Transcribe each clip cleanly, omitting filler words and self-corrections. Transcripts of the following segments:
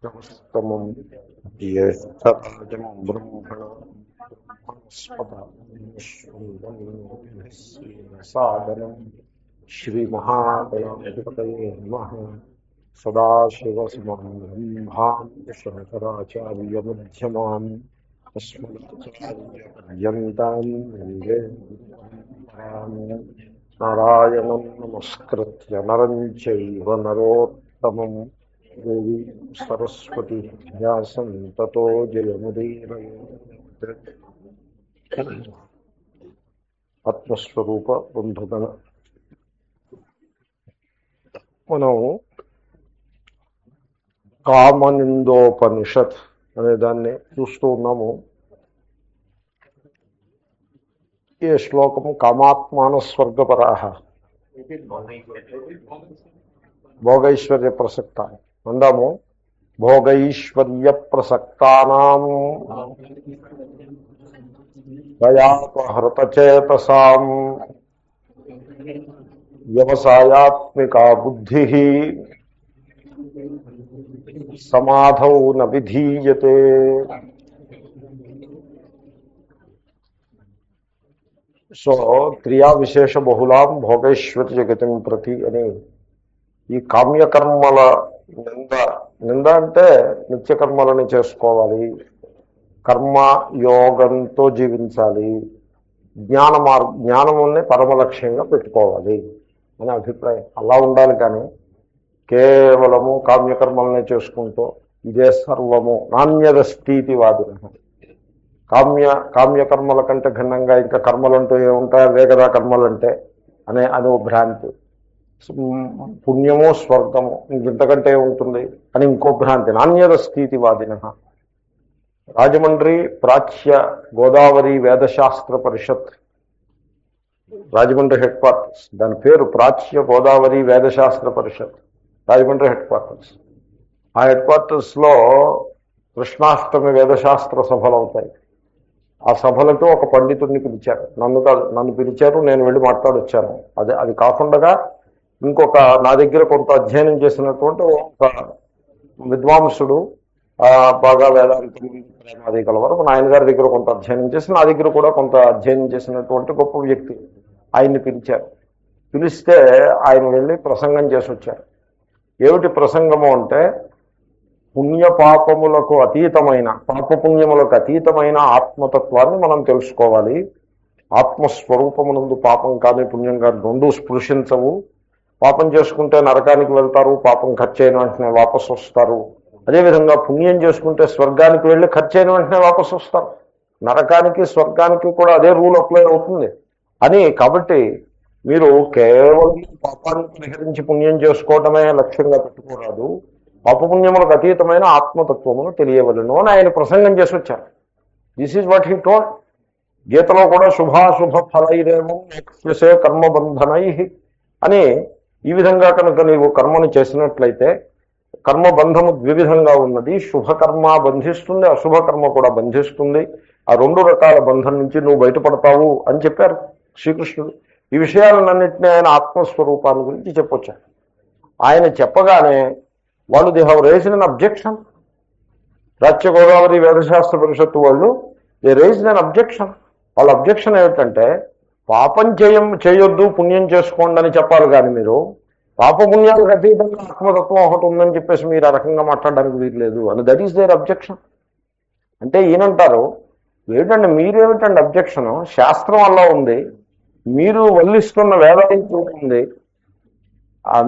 నమస్తమం జ్యేష్ఠరాజం బ్రహ్మణస్పదానం శ్రీమహాగణాధిపతయే నమః. సదాశివసమారంభాం శంకరాచార్యమ్యమాన్ అస్మదాచార్యపర్యంతం వందే గురుపరంపరాం. నారాయణం నమస్కృత్య నరం చైవ నరోత్తమం దేవీ సరస్వతి వ్యాసం తతో జయముదీరయేత్. ఆత్మస్వరూప బంధుగణ, మనం కామనిందోపనిషత్ అనే దాన్ని చూస్తూ ఉన్నాము. ఈ శ్లోకము కామాత్మాన స్వర్గపరాహ భోగైశ్వర్య ప్రసక్త అందాము. భోగైశ్వర్య ప్రసక్తానాం దయాపహృతచేతసాం వ్యవసాయాత్మికా బుద్ధి సమాధౌ న విధీయతే. సో క్రియా విశేష బహుళాం భోగైశ్వర్య గతిం ప్రతి అని ఈ కామ్యకర్మల నింద అంటే నిత్యకర్మలని చేసుకోవాలి, కర్మయోగంతో జీవించాలి, జ్ఞానముని పరమ లక్ష్యంగా పెట్టుకోవాలి అనే అభిప్రాయం. అలా ఉండాలి. కానీ కేవలము కామ్యకర్మలనే చేసుకుంటూ ఇదే సర్వము నాణ్యదస్థితి వాదిన, కామ్యకర్మల కంటే భిన్నంగా ఇంకా కర్మలంటూ ఏముంటాయి, అవే కదా కర్మలంటే అనే భ్రాంతి. పుణ్యము స్వర్గము ఇంతకంటే ఉంటుంది అని ఇంకో భ్రాంతి. నాణ్యదస్థితి వాదిన. రాజమండ్రి ప్రాచ్య గోదావరి వేదశాస్త్ర పరిషత్, రాజమండ్రి హెడ్ క్వార్టర్స్, దాని పేరు ప్రాచ్య గోదావరి వేదశాస్త్ర పరిషత్, రాజమండ్రి హెడ్ క్వార్టర్స్. ఆ హెడ్ క్వార్టర్స్లో కృష్ణాష్టమి వేదశాస్త్ర సభలు అవుతాయి. ఆ సభలతో ఒక పండితుడిని పిలిచారు. నన్ను పిలిచారు, నేను వెళ్ళి మాట్లాడొచ్చాను. అది కాకుండా ఇంకొక నా దగ్గర కొంత అధ్యయనం చేసినటువంటి ఒక విద్వాంసుడు, బాగా వేదాంతం ప్రేమాది కలవరు, నాయన గారి దగ్గర కొంత అధ్యయనం చేసి నా దగ్గర కూడా కొంత అధ్యయనం చేసినటువంటి గొప్ప వ్యక్తి, ఆయన్ని పిలిచారు. పిలిస్తే ఆయన వెళ్ళి ప్రసంగం చేసి వచ్చారు. ఏమిటి ప్రసంగము అంటే, పుణ్యపాపములకు అతీతమైన, పాపపుణ్యములకు అతీతమైన ఆత్మతత్వాన్ని మనం తెలుసుకోవాలి. ఆత్మస్వరూపమునందు పాపం కానీ పుణ్యం కానీ రెండూ స్పృశించవు. పాపం చేసుకుంటే నరకానికి వెళ్తారు, పాపం ఖర్చు అయిన వెంటనే వాపసు వస్తారు. అదేవిధంగా పుణ్యం చేసుకుంటే స్వర్గానికి వెళ్ళి ఖర్చు అయిన వెంటనే వాపసు వస్తారు. నరకానికి స్వర్గానికి కూడా అదే రూల్ అప్లై అవుతుంది అని. కాబట్టి మీరు కేవలం పాపాన్ని పరిహరించి పుణ్యం చేసుకోవటమే లక్ష్యంగా పెట్టుకోరాదు, పాపపుణ్యములకు అతీతమైన ఆత్మతత్వమును తెలియవలను అని ఆయన ప్రసంగం చేసి వచ్చారు. This is what he told. గీతలో కూడా శుభాశుభ ఫలైరేమో ఎక్స్ప్రెసే కర్మబంధనై అని, ఈ విధంగా కనుక నీవు కర్మను చేసినట్లయితే కర్మబంధము ద్వివిధంగా ఉన్నది. శుభకర్మ బంధిస్తుంది, అశుభకర్మ కూడా బంధిస్తుంది. ఆ రెండు రకాల బంధం నుంచి నువ్వు బయటపడతావు అని చెప్పారు శ్రీకృష్ణుడు. ఈ విషయాలన్నింటినీ ఆయన ఆత్మస్వరూపాన్ని గురించి చెప్పొచ్చారు. ఆయన చెప్పగానే వాళ్ళు they have raised an objection. Prachya Godavari Vedashastra Parishad వాళ్ళు దే రేజ్డ్ అన్ అబ్జెక్షన్. వాళ్ళ అబ్జెక్షన్ ఏమిటంటే, పాపం చేయొద్దు, పుణ్యం చేసుకోండి అని చెప్పాలి. కానీ మీరు పాపపుణ్యాలకు అతీతంగా ఆత్మతత్వం ఒకటి ఉందని చెప్పేసి మీరు ఆ రకంగా మాట్లాడడానికి వీల్లేదు అని. That is their objection. అంటే ఈయనంటారు, ఏమిటంటే మీరేమిటండి అబ్జెక్షను, శాస్త్రం అలా ఉంది, మీరు వల్లిస్తున్న వేదాంతం ఉంది,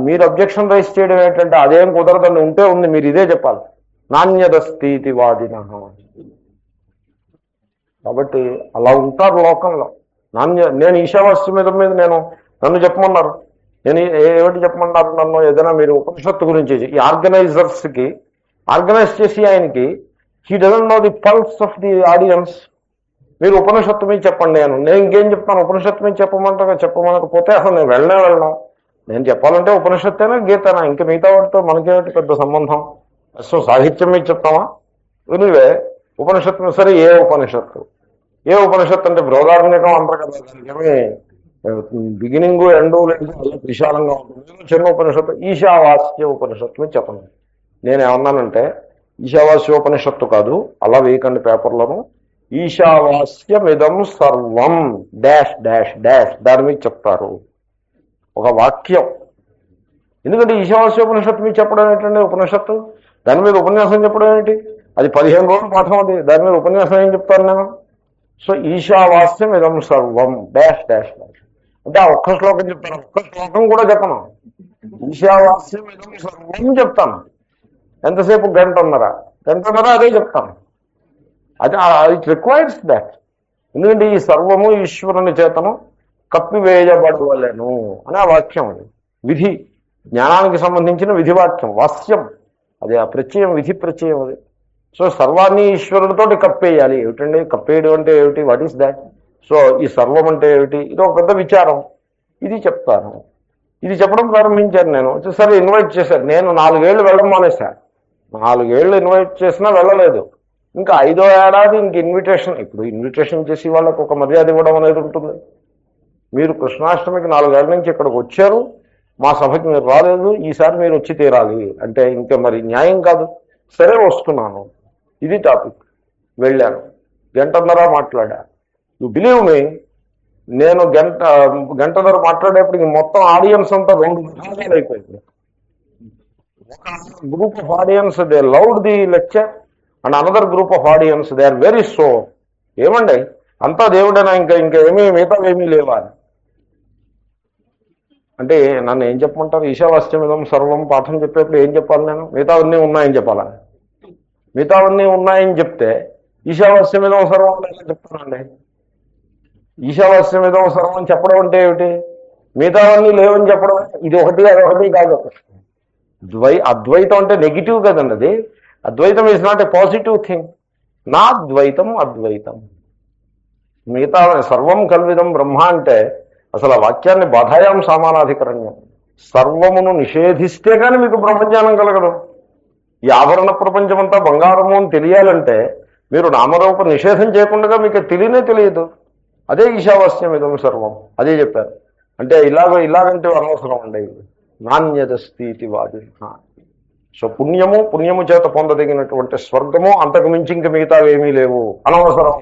మీరు అబ్జెక్షన్ రైజ్ చేయడం ఏంటంటే అదేం కుదరదని ఉంటే ఉంది, మీరు ఇదే చెప్పాలి. నాణ్యదస్థితి వాదిన. కాబట్టి అలా ఉంటారు లోకంలో. నేను ఈశావాస్యమిదం మీద నన్ను చెప్పమన్నారు. నేను ఏమిటి చెప్పమన్నారు నన్ను? ఏదైనా మీరు ఉపనిషత్తు గురించి, ఈ ఆర్గనైజర్స్కి ఆర్గనైజ్ చేసి ఆయనకి he doesn't know the pulse of the audience. మీరు ఉపనిషత్తు మీద చెప్పండి నేను ఇంకేం చెప్తాను? ఉపనిషత్తు మీద చెప్పమనకపోతే అసలు నేను వెళ్ళను. నేను చెప్పాలంటే ఉపనిషత్తేనా గీతనా, ఇంకా మిగతా వాటితో మనకేమిటి పెద్ద సంబంధం? సో సాహిత్యం మీద చెప్తామా? ఎనివే ఉపనిషత్తు సరే, ఏ ఉపనిషత్తు అంటే బృహదారణ్యకం అంటారు కదా, దానికేమి బిగినింగ్ ఎండు లేదు, విశాలంగా ఉంటుంది. చిన్న ఉపనిషత్తు ఈశావాస్య ఉపనిషత్తు మీద చెప్పండి. నేనేమన్నానంటే, ఈశావాస్యోపనిషత్తు కాదు, అలా వేయకండి పేపర్లను. ఈశావాస్యమిదం సర్వం డాష్ డాష్ డాష్ దాని మీద చెప్తారు ఒక వాక్యం. ఎందుకంటే ఈశావాస్యోపనిషత్తు మీద చెప్పడం ఏంటండి? ఉపనిషత్తు దాని మీద ఉపన్యాసం చెప్పడం ఏంటి? అది 15 రోజులు పాఠం, అది దాని మీద ఉపన్యాసం ఏం చెప్తాను నేను? సో ఈశావాస్యం ఇదం సర్వం డాష్ డాష్ డాష్ అంటే ఆ ఒక్క శ్లోకం చెప్తాను, ఒక్క శ్లోకం కూడా చెప్పను. ఈశావాస్యం ఇదం సర్వం చెప్తాను. ఎంతసేపు? గంటన్నర అదే చెప్తాను. అది ఇట్ రిక్వైర్స్ దాట్. ఎందుకంటే ఈ సర్వము ఈశ్వరుని చేతను కప్పివేయబడవలెను అని ఆ వాక్యం. అది విధి, జ్ఞానానికి సంబంధించిన విధివాక్యం, వాస్యం. అది ఆ ప్రత్యయం, విధి ప్రత్యయం అది. సో సర్వాన్ని ఈశ్వరుడితోటి కప్పేయాలి. ఏమిటండి కప్పేయడం అంటే ఏమిటి? What is that? సో ఈ సర్వం అంటే ఏమిటి? ఇది ఒక పెద్ద విచారం. ఇది చెప్తాను. ఇది చెప్పడం ప్రారంభించాను నేను. సరే ఇన్వైట్ చేశారు. నేను 4 ఏళ్ళు వెళ్ళడం మానేశాను. 4 ఏళ్ళు ఇన్వైట్ చేసినా వెళ్ళలేదు. ఇంకా 5వ ఏడాది ఇంక ఇన్విటేషన్. ఇప్పుడు ఇన్విటేషన్ చేసి వాళ్ళకు ఒక మర్యాద ఇవ్వడం అనేది ఉంటుంది. మీరు కృష్ణాష్టమికి 4 ఏళ్ళ నుంచి ఇక్కడికి వచ్చారు, మా సభకి మీరు రాలేదు, ఈసారి మీరు వచ్చి తీరాలి అంటే ఇంకా మరి న్యాయం కాదు. సరే వస్తున్నాను, ఇది టాపిక్. వెళ్ళాను, గంటన్నర మాట్లాడా. యు బిలీవ్ మీ, నేను గంటన్నర మాట్లాడేప్పటికి మొత్తం ఆడియన్స్ అంతా 2 విభాగాలు అయిపోయింది. ఒక group of audience they loved the lecture and another group of audience they are very so. ఏమండి అంతా దేవుడైనా, ఇంకా ఏమీ మిగతావేమీ లేవా అని. అంటే నన్ను ఏం చెప్పమంటారు? ఈశావాస్యమిదం సర్వం పాఠం చెప్పేప్పుడు ఏం చెప్పాలి నేను? మిగతావన్నీ ఉన్నాయని చెప్పాలా? మిగతావన్నీ ఉన్నాయని చెప్తే ఈశావాస్యమిదం సర్వం ఎలా చెప్తానండి? ఈశావాస్యమిదం సర్వం చెప్పడం అంటే ఏమిటి? మిగతావన్నీ లేవని చెప్పడం. ఇది ఒకటి అదొకటి కాదు. అద్వైతం అంటే నెగిటివ్ కదండి. అది అద్వైతం is not a positive thing. నా ద్వైతం అద్వైతం. మిగతా సర్వం కల్విదం బ్రహ్మ అంటే అసలు ఆ వాక్యాన్ని బాధాయాం సామానాధికరణ్యం. సర్వమును నిషేధిస్తే కానీ మీకు బ్రహ్మజ్ఞానం కలగదు. ఈ ఆభరణ ప్రపంచమంతా బంగారము అని తెలియాలంటే మీరు నామరూప నిషేధం చేయకుండా మీకు తెలియదు. అదే ఈశావాస్యం ఇదం సర్వం, అదే చెప్పారు. అంటే ఇలాగంటే అనవసరం అండి. నాణ్యదస్థితి వాది. సో పుణ్యము చేత పొందదగినటువంటి స్వర్గము, అంతకు మించి ఇంక మిగతావి ఏమీ లేవు. అనవసరం.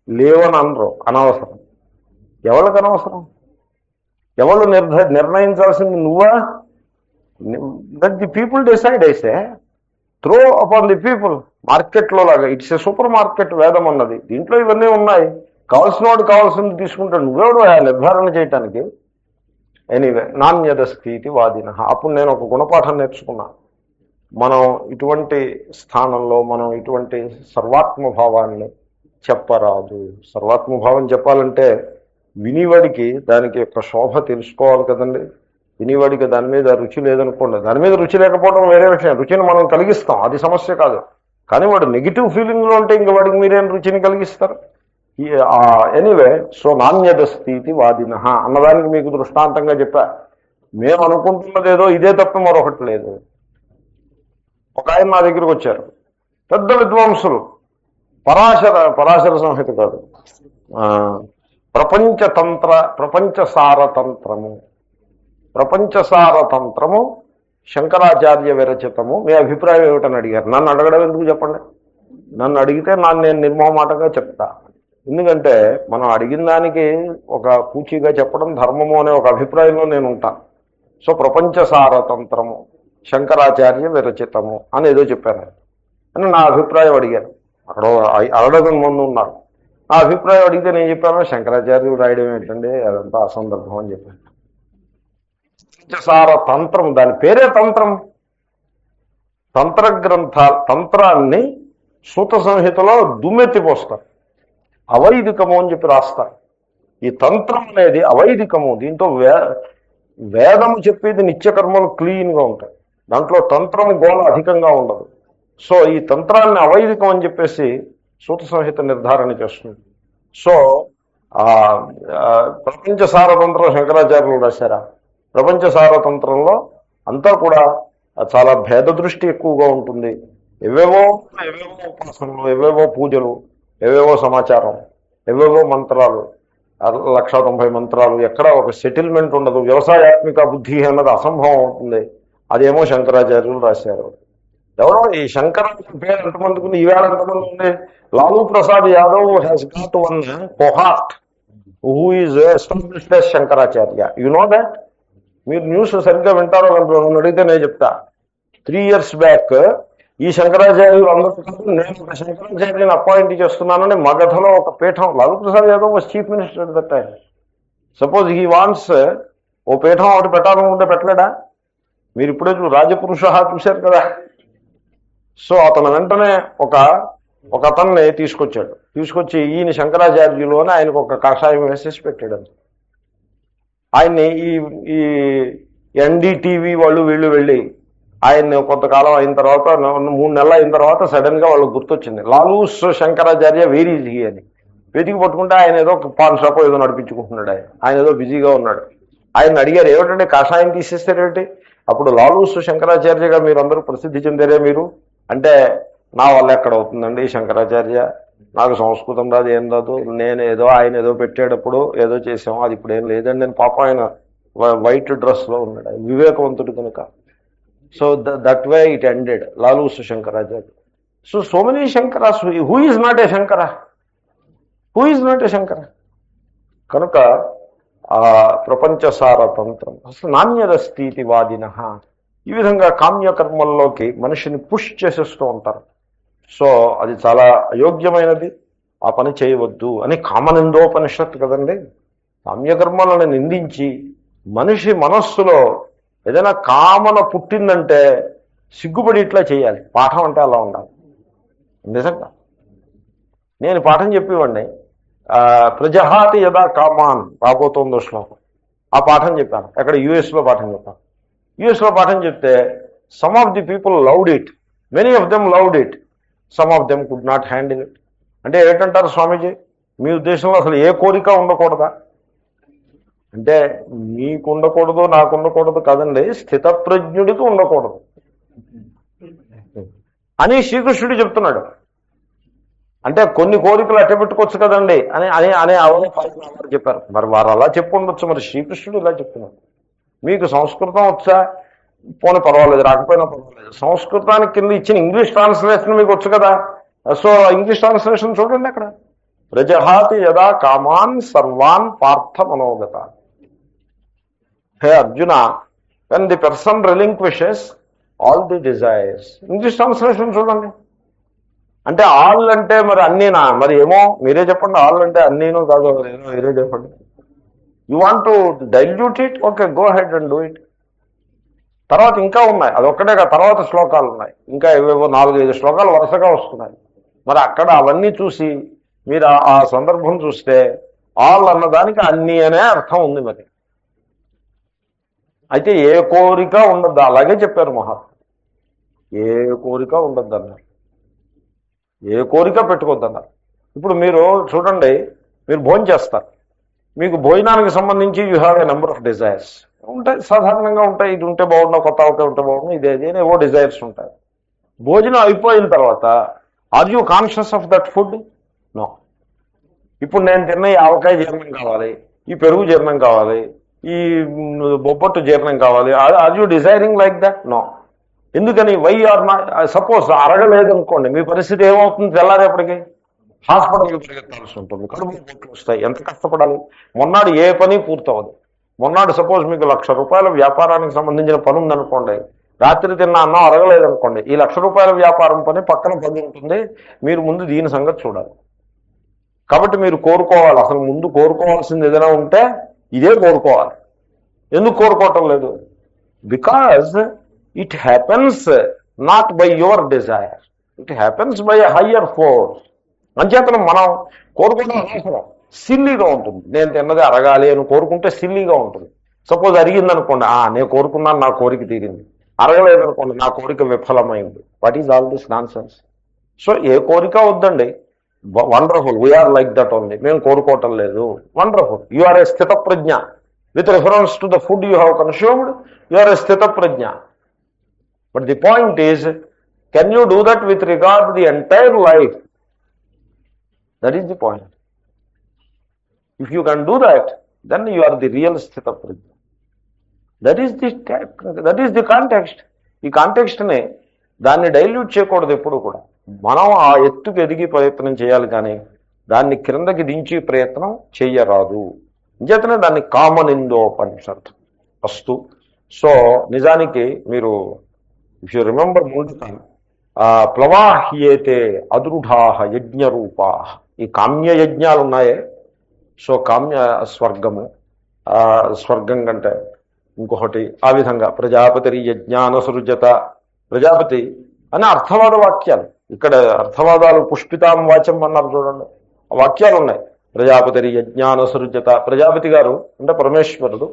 లేవని అనరు, అనవసరం. ఎవరికి అనవసరం? ఎవరు నిర్ణయించాల్సింది? నువ్వా? That the people decide. అయితే త్రో అపాన్ ది పీపుల్. మార్కెట్లో లాగా ఇట్స్ ఏ సూపర్ మార్కెట్ వేదం అన్నది. దీంట్లో ఇవన్నీ ఉన్నాయి. కావాల్సిన వాడు కావాల్సింది తీసుకుంటాడు. నువ్వెవడు నిర్ధారణ చేయటానికి? ఎనీవే, నాణ్యత స్థితి వాదిన. అప్పుడు నేను ఒక గుణపాఠం నేర్చుకున్నా. మనం ఇటువంటి స్థానంలో మనం ఇటువంటి సర్వాత్మభావాన్ని చెప్పరాదు. సర్వాత్మభావం చెప్పాలంటే వినివాడికి దానికి యొక్క శోభ తెలుసుకోవాలి కదండి. వినివాడికి దాని మీద రుచి లేదనుకోండి, దాని మీద రుచి లేకపోవడం వేరే విషయం. రుచిని మనం కలిగిస్తాం, అది సమస్య కాదు. కానీ వాడు నెగిటివ్ ఫీలింగ్లో ఉంటే ఇంక వాడికి మీరేం రుచిని కలిగిస్తారు? ఎనీవే, సో నాణ్యత స్థితి వాదిన అన్నదానికి మీకు దృష్టాంతంగా చెప్పా. మేము అనుకుంటున్నది ఏదో ఇదే తప్ప మరొకటి లేదు. ఒక ఆయన నా దగ్గరికి వచ్చారు, పెద్ద విద్వాంసులు. పరాశర సంహిత కాదు, ప్రపంచసారతంత్రము శంకరాచార్య విరచితము. మీ అభిప్రాయం ఏమిటని అడిగారు. నన్ను అడగడం ఎందుకు చెప్పండి? నన్ను అడిగితే నేను నిర్మోహమాటంగా చెప్తా. ఎందుకంటే మనం అడిగిన దానికి ఒక పూచీగా చెప్పడం ధర్మము అనే ఒక అభిప్రాయంలో నేను ఉంటాను. సో ప్రపంచసారతంత్రము శంకరాచార్య విరచితము అని ఏదో చెప్పాను అని నా అభిప్రాయం అడిగాను. అక్కడ అరడజన్ మంది ఉన్నారు. నా అభిప్రాయం అడిగితే నేను చెప్పాను, శంకరాచార్యులు రాయడం ఏంటండి, అదంతా అసందర్భం అని చెప్పాను. పంచసార తంత్రం, దాని పేరే తంత్రం. తంత్రాన్ని సూత సంహితలో దుమ్మెత్తిపోస్తారు. అవైదికము అని చెప్పి రాస్తారు. ఈ తంత్రం అనేది అవైదికము. దీంట్లో వేదము చెప్పేది నిత్యకర్మలు క్లీన్గా ఉంటాయి. దాంట్లో తంత్రము గోళ అధికంగా ఉండదు. సో ఈ తంత్రాన్ని అవైదికం అని చెప్పేసి సూత సంహిత నిర్ధారణ చేస్తుంది. సో ప్రపంచ సారతంత్రం శంకరాచార్యులు రాశారా? ప్రపంచ సారతంత్రంలో అంతా కూడా చాలా భేద దృష్టి ఎక్కువగా ఉంటుంది. ఎవేవో ఉపాసనలు, ఎవేవో పూజలు, ఎవేవో సమాచారం, ఎవేవో మంత్రాలు, 190 మంత్రాలు. ఎక్కడ ఒక సెటిల్మెంట్ ఉండదు. వ్యవసాయాత్మిక బుద్ధి అన్నది అసంభవం అవుతుంది. అదేమో శంకరాచార్యులు రాశారు. ఎవరో ఈ శంకర్ పేరు ఎంతమందికి ఉంది, ఈవేళ ఎంతమంది ఉంది? Lalu Prasad Yadav has got one cohort who is established as Shankaracharya. You know that? మీరు న్యూస్ సరిగ్గా వింటారో నన్ను అడిగితే నేను చెప్తా. 3 years బ్యాక్ ఈ శంకరాచార్యులు అందరూ కాదు, నేను ఒక శంకరాచార్యని అపాయింట్ చేస్తున్నానని మగధలో ఒక పీఠం, Lalu Prasad Yadav was chief minister at that time. Suppose he wants ఓ పీఠం ఒకటి పెట్టాలనుకుంటే పెట్టలేడా? మీరు ఇప్పుడే రాజపురుష చూశారు కదా. సో అతను వెంటనే ఒక అతన్ని తీసుకొచ్చాడు. తీసుకొచ్చి ఈయన శంకరాచార్యులు అని ఆయనకు ఒక కషాయం వేసేసి పెట్టాడు. ఆయన్ని ఈ ఎన్డీటీవీ వాళ్ళు వీళ్ళు వెళ్ళి ఆయన్ని కొంతకాలం అయిన తర్వాత 3 నెలలు అయిన తర్వాత సడన్ గా వాళ్ళకి గుర్తొచ్చింది, Lalus Shankaracharya where is he అని. వెతికి పట్టుకుంటే ఆయన ఏదో పాన్ షాప్ ఏదో నడిపించుకుంటున్నాడు. ఆయన ఏదో బిజీగా ఉన్నాడు. ఆయన అడిగారు, ఏమిటంటే కషాయం తీసేస్తారేమిటి? అప్పుడు లాలూస్ శంకరాచార్యగా మీరు అందరూ ప్రసిద్ధి చెందారే మీరు అంటే, నా వల్ల ఎక్కడ అవుతుందండి శంకరాచార్య, నాకు సంస్కృతం రాదు, ఏం రాదు, నేను ఏదో ఆయన ఏదో పెట్టేటప్పుడు ఏదో చేసాము, అది ఇప్పుడు ఏం లేదండి. నేను పాపం ఆయన వైట్ డ్రెస్లో ఉన్నాడు, ఆయన వివేకవంతుడు కనుక. So that way it ended Lalu's Shankaracharya. So many Shankaras. Who is not a Shankara? Who is not a Shankara? కనుక ఆ ప్రపంచసారతంత్రం అసలు నాణ్యదస్థితి వాదిన ఈ విధంగా కామ్యకర్మల్లోకి మనిషిని పుష్ చేసేస్తూ ఉంటారు. సో అది చాలా అయోగ్యమైనది, ఆ పని చేయవద్దు అని కామనిందోపనిషత్తు కదండి. కామ్యకర్మలను నిందించి మనిషి మనస్సులో ఏదైనా కామన పుట్టిందంటే సిగ్గుపడి ఇట్లా చేయాలి. పాఠం అంటే అలా ఉండాలి. నిజంగా నేను పాఠం చెప్పేవాడిని. ప్రజహాతి యదా కామాన్ రాబోతోందో శ్లోకం, ఆ పాఠం చెప్పాను. అక్కడ యుఎస్లో పాఠం చెప్పాను. యుఎస్లో పాఠం చెప్తే some of the people loved it, many of them loved it, some of them could not handle it. అంటే ఏంటంటారు స్వామీజీ, మీ ఉద్దేశంలో అసలు ఏ కోరిక ఉండకూడదా అంటే, మీకు ఉండకూడదు నాకు ఉండకూడదు కాదండి, స్థితప్రజ్ఞుడికి ఉండకూడదు అని శ్రీకృష్ణుడు చెప్తున్నాడు. అంటే కొన్ని కోరికలు అట్ట పెట్టుకోవచ్చు కదండి అని అని అనే అవగాహన చెప్పారు. మరి వారు అలా చెప్పు ఉండొచ్చు, మరి శ్రీకృష్ణుడు ఇలా చెప్తున్నాడు. మీకు సంస్కృతం వచ్చా, పోనీ పర్వాలేదు, రాకపోయినా పర్వాలేదు, సంస్కృతానికి కింద ఇచ్చిన ఇంగ్లీష్ ట్రాన్స్లేషన్ మీకు వచ్చు కదా. సో ఇంగ్లీష్ ట్రాన్స్లేషన్ చూడండి. అక్కడ ప్రజహాతి యదా కామాన్ సర్వాన్ పార్థ మనోగత. హే Arjuna, when the person relinquishes all the desires. English translation చూడండి. అంటే ఆల్ అంటే మరి అన్నీనా? మరి ఏమో మీరే చెప్పండి. ఆల్ అంటే అన్నీను కాదు, మీరే చెప్పండి. You want to dilute it, okay, go head and do it. తర్వాత ఇంకా ఉన్నాయి, అదొక్కటే కాదు, తర్వాత శ్లోకాలు ఉన్నాయి, ఇంకా ఏవేవో 4-5 శ్లోకాలు వరుసగా వస్తున్నాయి. మరి అక్కడ అవన్నీ చూసి మీరు ఆ సందర్భం చూస్తే ఆల్ అన్నదానికి అన్నీ అనే అర్థం ఉంది. మరి అయితే ఏ కోరిక ఉండద్దు, అలాగే చెప్పారు మహాత్ములు. ఏ కోరిక ఉండద్దు అన్నారు, ఏ కోరిక పెట్టుకోవద్దన్నారు. ఇప్పుడు మీరు చూడండి, మీరు భోజనం చేస్తారు, మీకు భోజనానికి సంబంధించి you have a number of desires ఉంటాయి, సాధారణంగా ఉంటాయి. ఇది ఉంటే బాగుండు, కొత్త ఒకటే ఉంటే బాగుండు, ఇదే ఏవో డిజైర్స్ ఉంటాయి. భోజనం అయిపోయిన తర్వాత are you conscious of that food? No. ఇప్పుడు నేను తిన్న ఈ ఆవకాయ జీర్ణం కావాలి, ఈ పెరుగు జీర్ణం కావాలి, ఈ బొబ్బట్టు జీర్ణం కావాలి, are you desiring like that? No. ఎందుకని? Why are not. సపోజ్ అరగలేదనుకోండి, మీ పరిస్థితి ఏమవుతుంది? తెల్లారేపటికి హాస్పిటల్కి పరిగెత్తాల్సి ఉంటుంది, కడుపు నొప్పులు వస్తాయి, ఎంత కష్టపడాలి. మొన్నాడు ఏ పని పూర్తవదు. మొన్నాడు సపోజ్ మీకు ₹1,00,000 వ్యాపారానికి సంబంధించిన పని ఉందనుకోండి, రాత్రి తిన్న అన్నం అరగలేదనుకోండి, ఈ ₹1,00,000 వ్యాపారం పని పక్కన పని ఉంటుంది, మీరు ముందు దీని సంగతి చూడాలి. కాబట్టి మీరు కోరుకోవాలి. అసలు ముందు కోరుకోవాల్సింది ఏదైనా ఉంటే ఇదే కోరుకోవాలి. ఎందుకు కోరుకోవటం లేదు? Because it happens not by your desire, it happens by a higher force. అంచేతనం మనం కోరుకోవడం అవసరం, సిల్లీగా ఉంటుంది. నేను తిన్నది అరగాలి అని కోరుకుంటే సిల్లీగా ఉంటుంది. సపోజ్ అరిగిందనుకోండి, నేను కోరుకున్నాను, నా కోరిక తీరింది. అరగలేదనుకోండి, నా కోరిక విఫలమైంది. What is all this nonsense? So ఏ కోరిక వద్దండి. Wonderful, we are like that only. మేము కోరుకోవటం లేదు, వండర్ఫుల్. యు ఆర్ ఏ స్థిత ప్రజ్ఞ. With reference to the food you have consumed, you are a స్థిత ప్రజ్ఞ. But the point is, can you do that with regard the entire life? That is the point. If you can do that, then you are the real sthita prajna. That is the context. ఈ context ని దాన్ని dilute చేయకూడదు ఎప్పుడు కూడా. మనం ఆ ఎత్తుకు ఎదిగి ప్రయత్నం చేయాలి, కానీ దాన్ని క్రిందకి దించి ప్రయత్నం చెయ్యరాదు. ఇంచేతనే దాన్ని కామనిందోపనిషత్ వస్తు. సో నిజానికి మీరు ఇఫ్ యూ రిమెంబర్ ముందుగా ప్లవాహ్యేతే అదృఢా యజ్ఞరూపా, ఈ కామ్య యజ్ఞాలు ఉన్నాయే, సో కామ్య స్వర్గము, స్వర్గం కంటే ఇంకొకటి ఆ విధంగా ప్రజాపతి యజ్ఞానసృజత, ప్రజాపతి అని అర్థవాద వాక్యాలు. ఇక్కడ అర్థవాదాలు పుష్పితాం వాచ్యం అన్నారు చూడండి, ఆ వాక్యాలు ఉన్నాయి. ప్రజాపతి యజ్ఞానసృజత, ప్రజాపతి గారు అంటే పరమేశ్వరుడు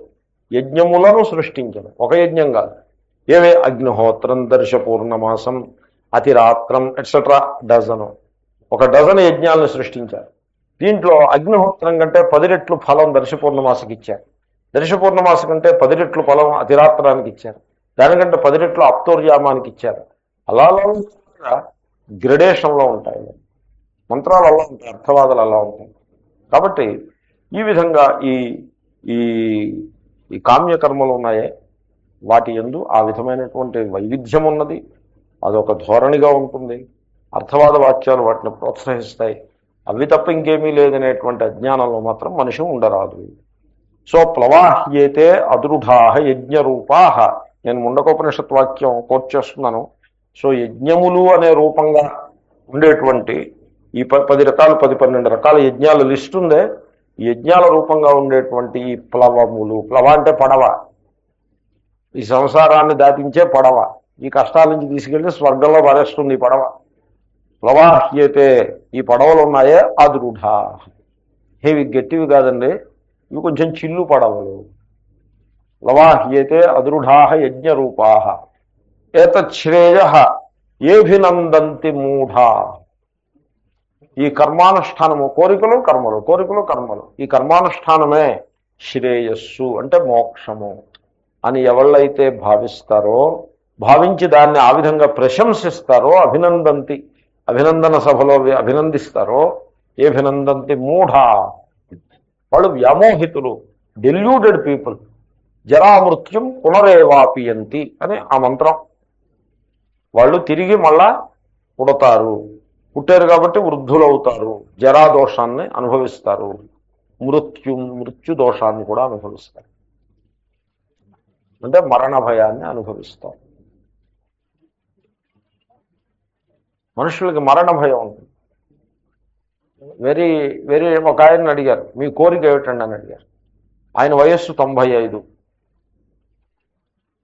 యజ్ఞములను సృష్టించను, ఒక యజ్ఞం కాదు. ఏవే అగ్నిహోత్రం దర్శ పూర్ణమాసం అతిరాత్రం ఎట్సెట్రా డజను, ఒక డజన్ యజ్ఞాలను సృష్టించారు. దీంట్లో అగ్నిహోత్రం కంటే 10 రెట్లు ఫలం దర్శ పూర్ణమాసకి ఇచ్చారు, దర్శ పూర్ణమాస కంటే 10 రెట్లు ఫలం అతిరాత్రానికి ఇచ్చారు, దానికంటే 10 రెట్లు అప్తోర్యామానికి ఇచ్చారు. అలా గ్రెడేషన్లో ఉంటాయి మంత్రాలు, అలా ఉంటాయి అర్థవాదాలు, అలా ఉంటాయి. కాబట్టి ఈ విధంగా ఈ ఈ ఈ కామ్యకర్మలు ఉన్నాయే వాటి యందు ఆ విధమైనటువంటి వైవిధ్యం ఉన్నది, అదొక ధోరణిగా ఉంటుంది. అర్థవాద వాక్యాలు వాటిని ప్రోత్సహిస్తాయి. అవి తప్ప ఇంకేమీ లేదనేటువంటి అజ్ఞానంలో మాత్రం మనిషి ఉండరాదు. సో ప్లవాహ్యేతే అదృఢా యజ్ఞరూపా, నేను ముండకోపనిషత్ వాక్యం కోట్ చేస్తున్నాను. సో యజ్ఞములు అనే రూపంగా ఉండేటువంటి ఈ 10 రకాలు 10-12 రకాల యజ్ఞాల లిస్ట్ ఉందే, ఈ యజ్ఞాల రూపంగా ఉండేటువంటి ఈ ప్లవములు, ప్లవ అంటే పడవ, ఈ సంసారాన్ని దాటించే పడవ, ఈ కష్టాల నుంచి తీసుకెళ్లి స్వర్గంలో పరేస్తుంది ఈ పడవ. ప్లవాహ్యతే, ఈ పడవలు ఉన్నాయే అదృఢా, ఇవి గట్టివి కాదండి, ఇవి కొంచెం చిల్లు పడవలు. ప్లవాహ్యతే అదృఢా యజ్ఞరూపా ఏతచ్ఛ్రేయ ఏభినందంతి మూఢా. ఈ కర్మానుష్ఠానము, కోరికలు కర్మలు, కోరికలు కర్మలు, ఈ కర్మానుష్ఠానమే శ్రేయస్సు అంటే మోక్షము అని ఎవళ్ళైతే భావిస్తారో, భావించి దాన్ని ఆ విధంగా ప్రశంసిస్తారో, అభినందంతి, అభినందన సభలో అభినందిస్తారో, ఏభినందంతి మూఢా, వాళ్ళు వ్యామోహితులు, డెల్యూటెడ్ పీపుల్, జరామృత్యుం పునరేవాపియంతి అని ఆ మంత్రం. వాళ్ళు తిరిగి మళ్ళా పుడతారు, పుట్టారు కాబట్టి వృద్ధులవుతారు, జరాదోషాన్ని అనుభవిస్తారు, మృత్యు దోషాన్ని కూడా అనుభవిస్తారు, అంటే మరణ భయాన్ని అనుభవిస్తారు. మనుషులకి మరణ భయం ఉంటుంది. వెరీ ఒక ఆయన్ని అడిగారు, మీ కోరిక ఏమిటండి అని అడిగారు. ఆయన వయస్సు 95.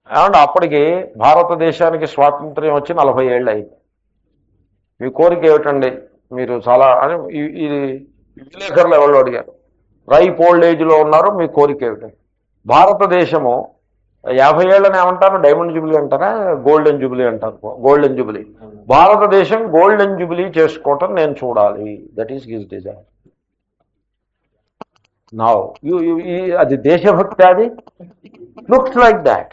ఏమంటే అప్పటికి భారతదేశానికి స్వాతంత్ర్యం వచ్చి 40 ఏళ్ళు అయింది. మీ కోరిక ఏమిటండి, మీరు చాలా అని ఈ విలేకరులు ఎవరు అడిగారు. రైప్ ఓల్డ్ ఏజ్లో ఉన్నారు, మీ కోరిక ఏమిటండి. భారతదేశము 50 ఏళ్ళని ఏమంటారు, డైమండ్ జూబిలీ అంటారా, గోల్డెన్ జూబిలీ అంటారు. గోల్డెన్ జూబిలీ, భారతదేశం గోల్డెన్ జూబిలీ చేసుకోవటం నేను చూడాలి, that is his desire. Now అది దేశభక్తి, అది లుక్స్ లైక్ దాట్.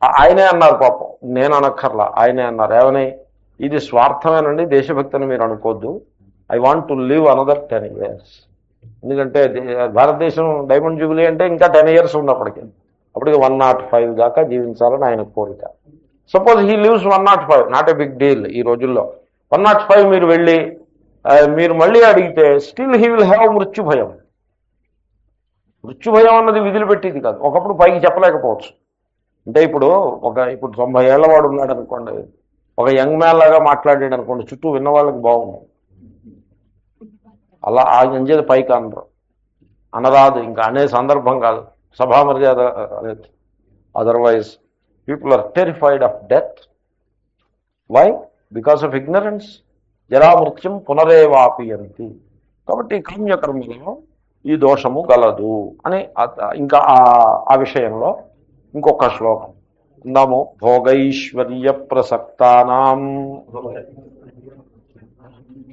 ఆయనే అన్నారు, పాపం నేను అనక్కర్లా, ఆయనే అన్నారు. ఏమని, ఇది స్వార్థమేనండి, దేశభక్తి అని మీరు అనుకోవద్దు. I want to live another 10 years. ఎందుకంటే భారతదేశం డైమండ్ జూబిలీ అంటే ఇంకా 10 years ఉన్నప్పటికీ, అప్పటికి 105 దాకా జీవించాలని ఆయన కోరిక. Suppose he lives 105, not a big deal ఈ రోజుల్లో. 105 మీరు వెళ్ళి మీరు మళ్ళీ అడిగితే స్టిల్ హీ విల్ హ్యావ్ మృత్యు భయం. మృత్యు భయం అన్నది విధులు పెట్టేది కాదు, ఒకప్పుడు పైకి చెప్పలేకపోవచ్చు. అంటే ఇప్పుడు 90 ఏళ్ల వాడు ఉన్నాడు అనుకోండి, ఒక యంగ్ మ్యాన్ లాగా మాట్లాడాడు అనుకోండి, చుట్టూ విన్న వాళ్ళకి బాగుంది. అలా ఆ ఎంజేది పైకి అనరాదు, ఇంకా అనే సందర్భం కాదు, సభా మర్యాద అనేది. Otherwise people are terrified of death. Why? Because of ignorance. జరామృత్యం పునరేవాపియంతి. కాబట్టి కామ్యకర్మలో ఈ దోషము గలదు అని ఇంకా ఆ విషయంలో ఇంకొక శ్లోకం ఉందాము. భోగైశ్వర్య ప్రసక్తానాం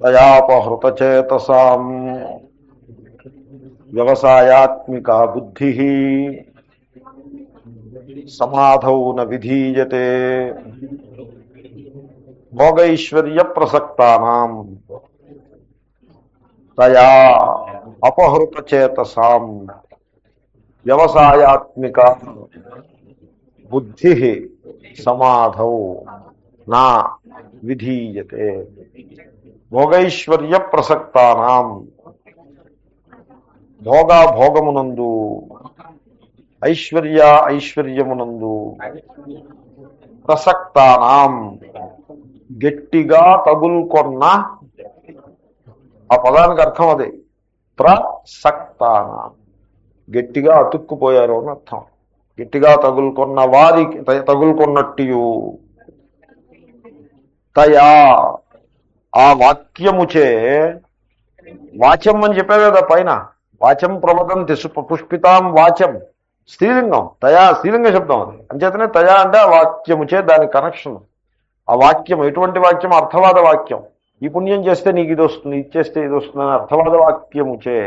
దయాపహృతచేతసాం వ్యవసాయాత్మికా బుద్ధి సమాధౌ న విధీయతే. భోగైశ్వర్య ప్రసక్తానాం దయా అపహృతచేతసాం వ్యవసాయాత్మిక బుద్ధి సమాధౌ నా విధీయతే. భోగైశ్వర్య ప్రసక్తానాం, భోగమునందు, ఐశ్వర్యమునందు, ప్రసక్తానాం గట్టిగా తగులుకొన్న, ఆ పదానికి అర్థం అదే, ప్రసక్తానాం గట్టిగా అతుక్కుపోయారు అని అర్థం. గట్టిగా తగులుకొన్న వారికి, తగులుకొన్నట్టు తయా ఆ వాక్యముచే, వాచం అని చెప్పారు కదా పైన, వాచం ప్రవదంతి పుష్పితాం వాచం, స్త్రీలింగం, తయా స్త్రీలింగ శబ్దం అది. అంచేతనే తయా అంటే ఆ వాక్యముచే, దాని కనెక్షన్. ఆ వాక్యం ఎటువంటి వాక్యం? అర్థవాద వాక్యం. ఈ పుణ్యం చేస్తే నీకు ఇది వస్తుంది, ఇది చేస్తే ఇది వస్తుంది అని అర్థవాద వాక్యముచే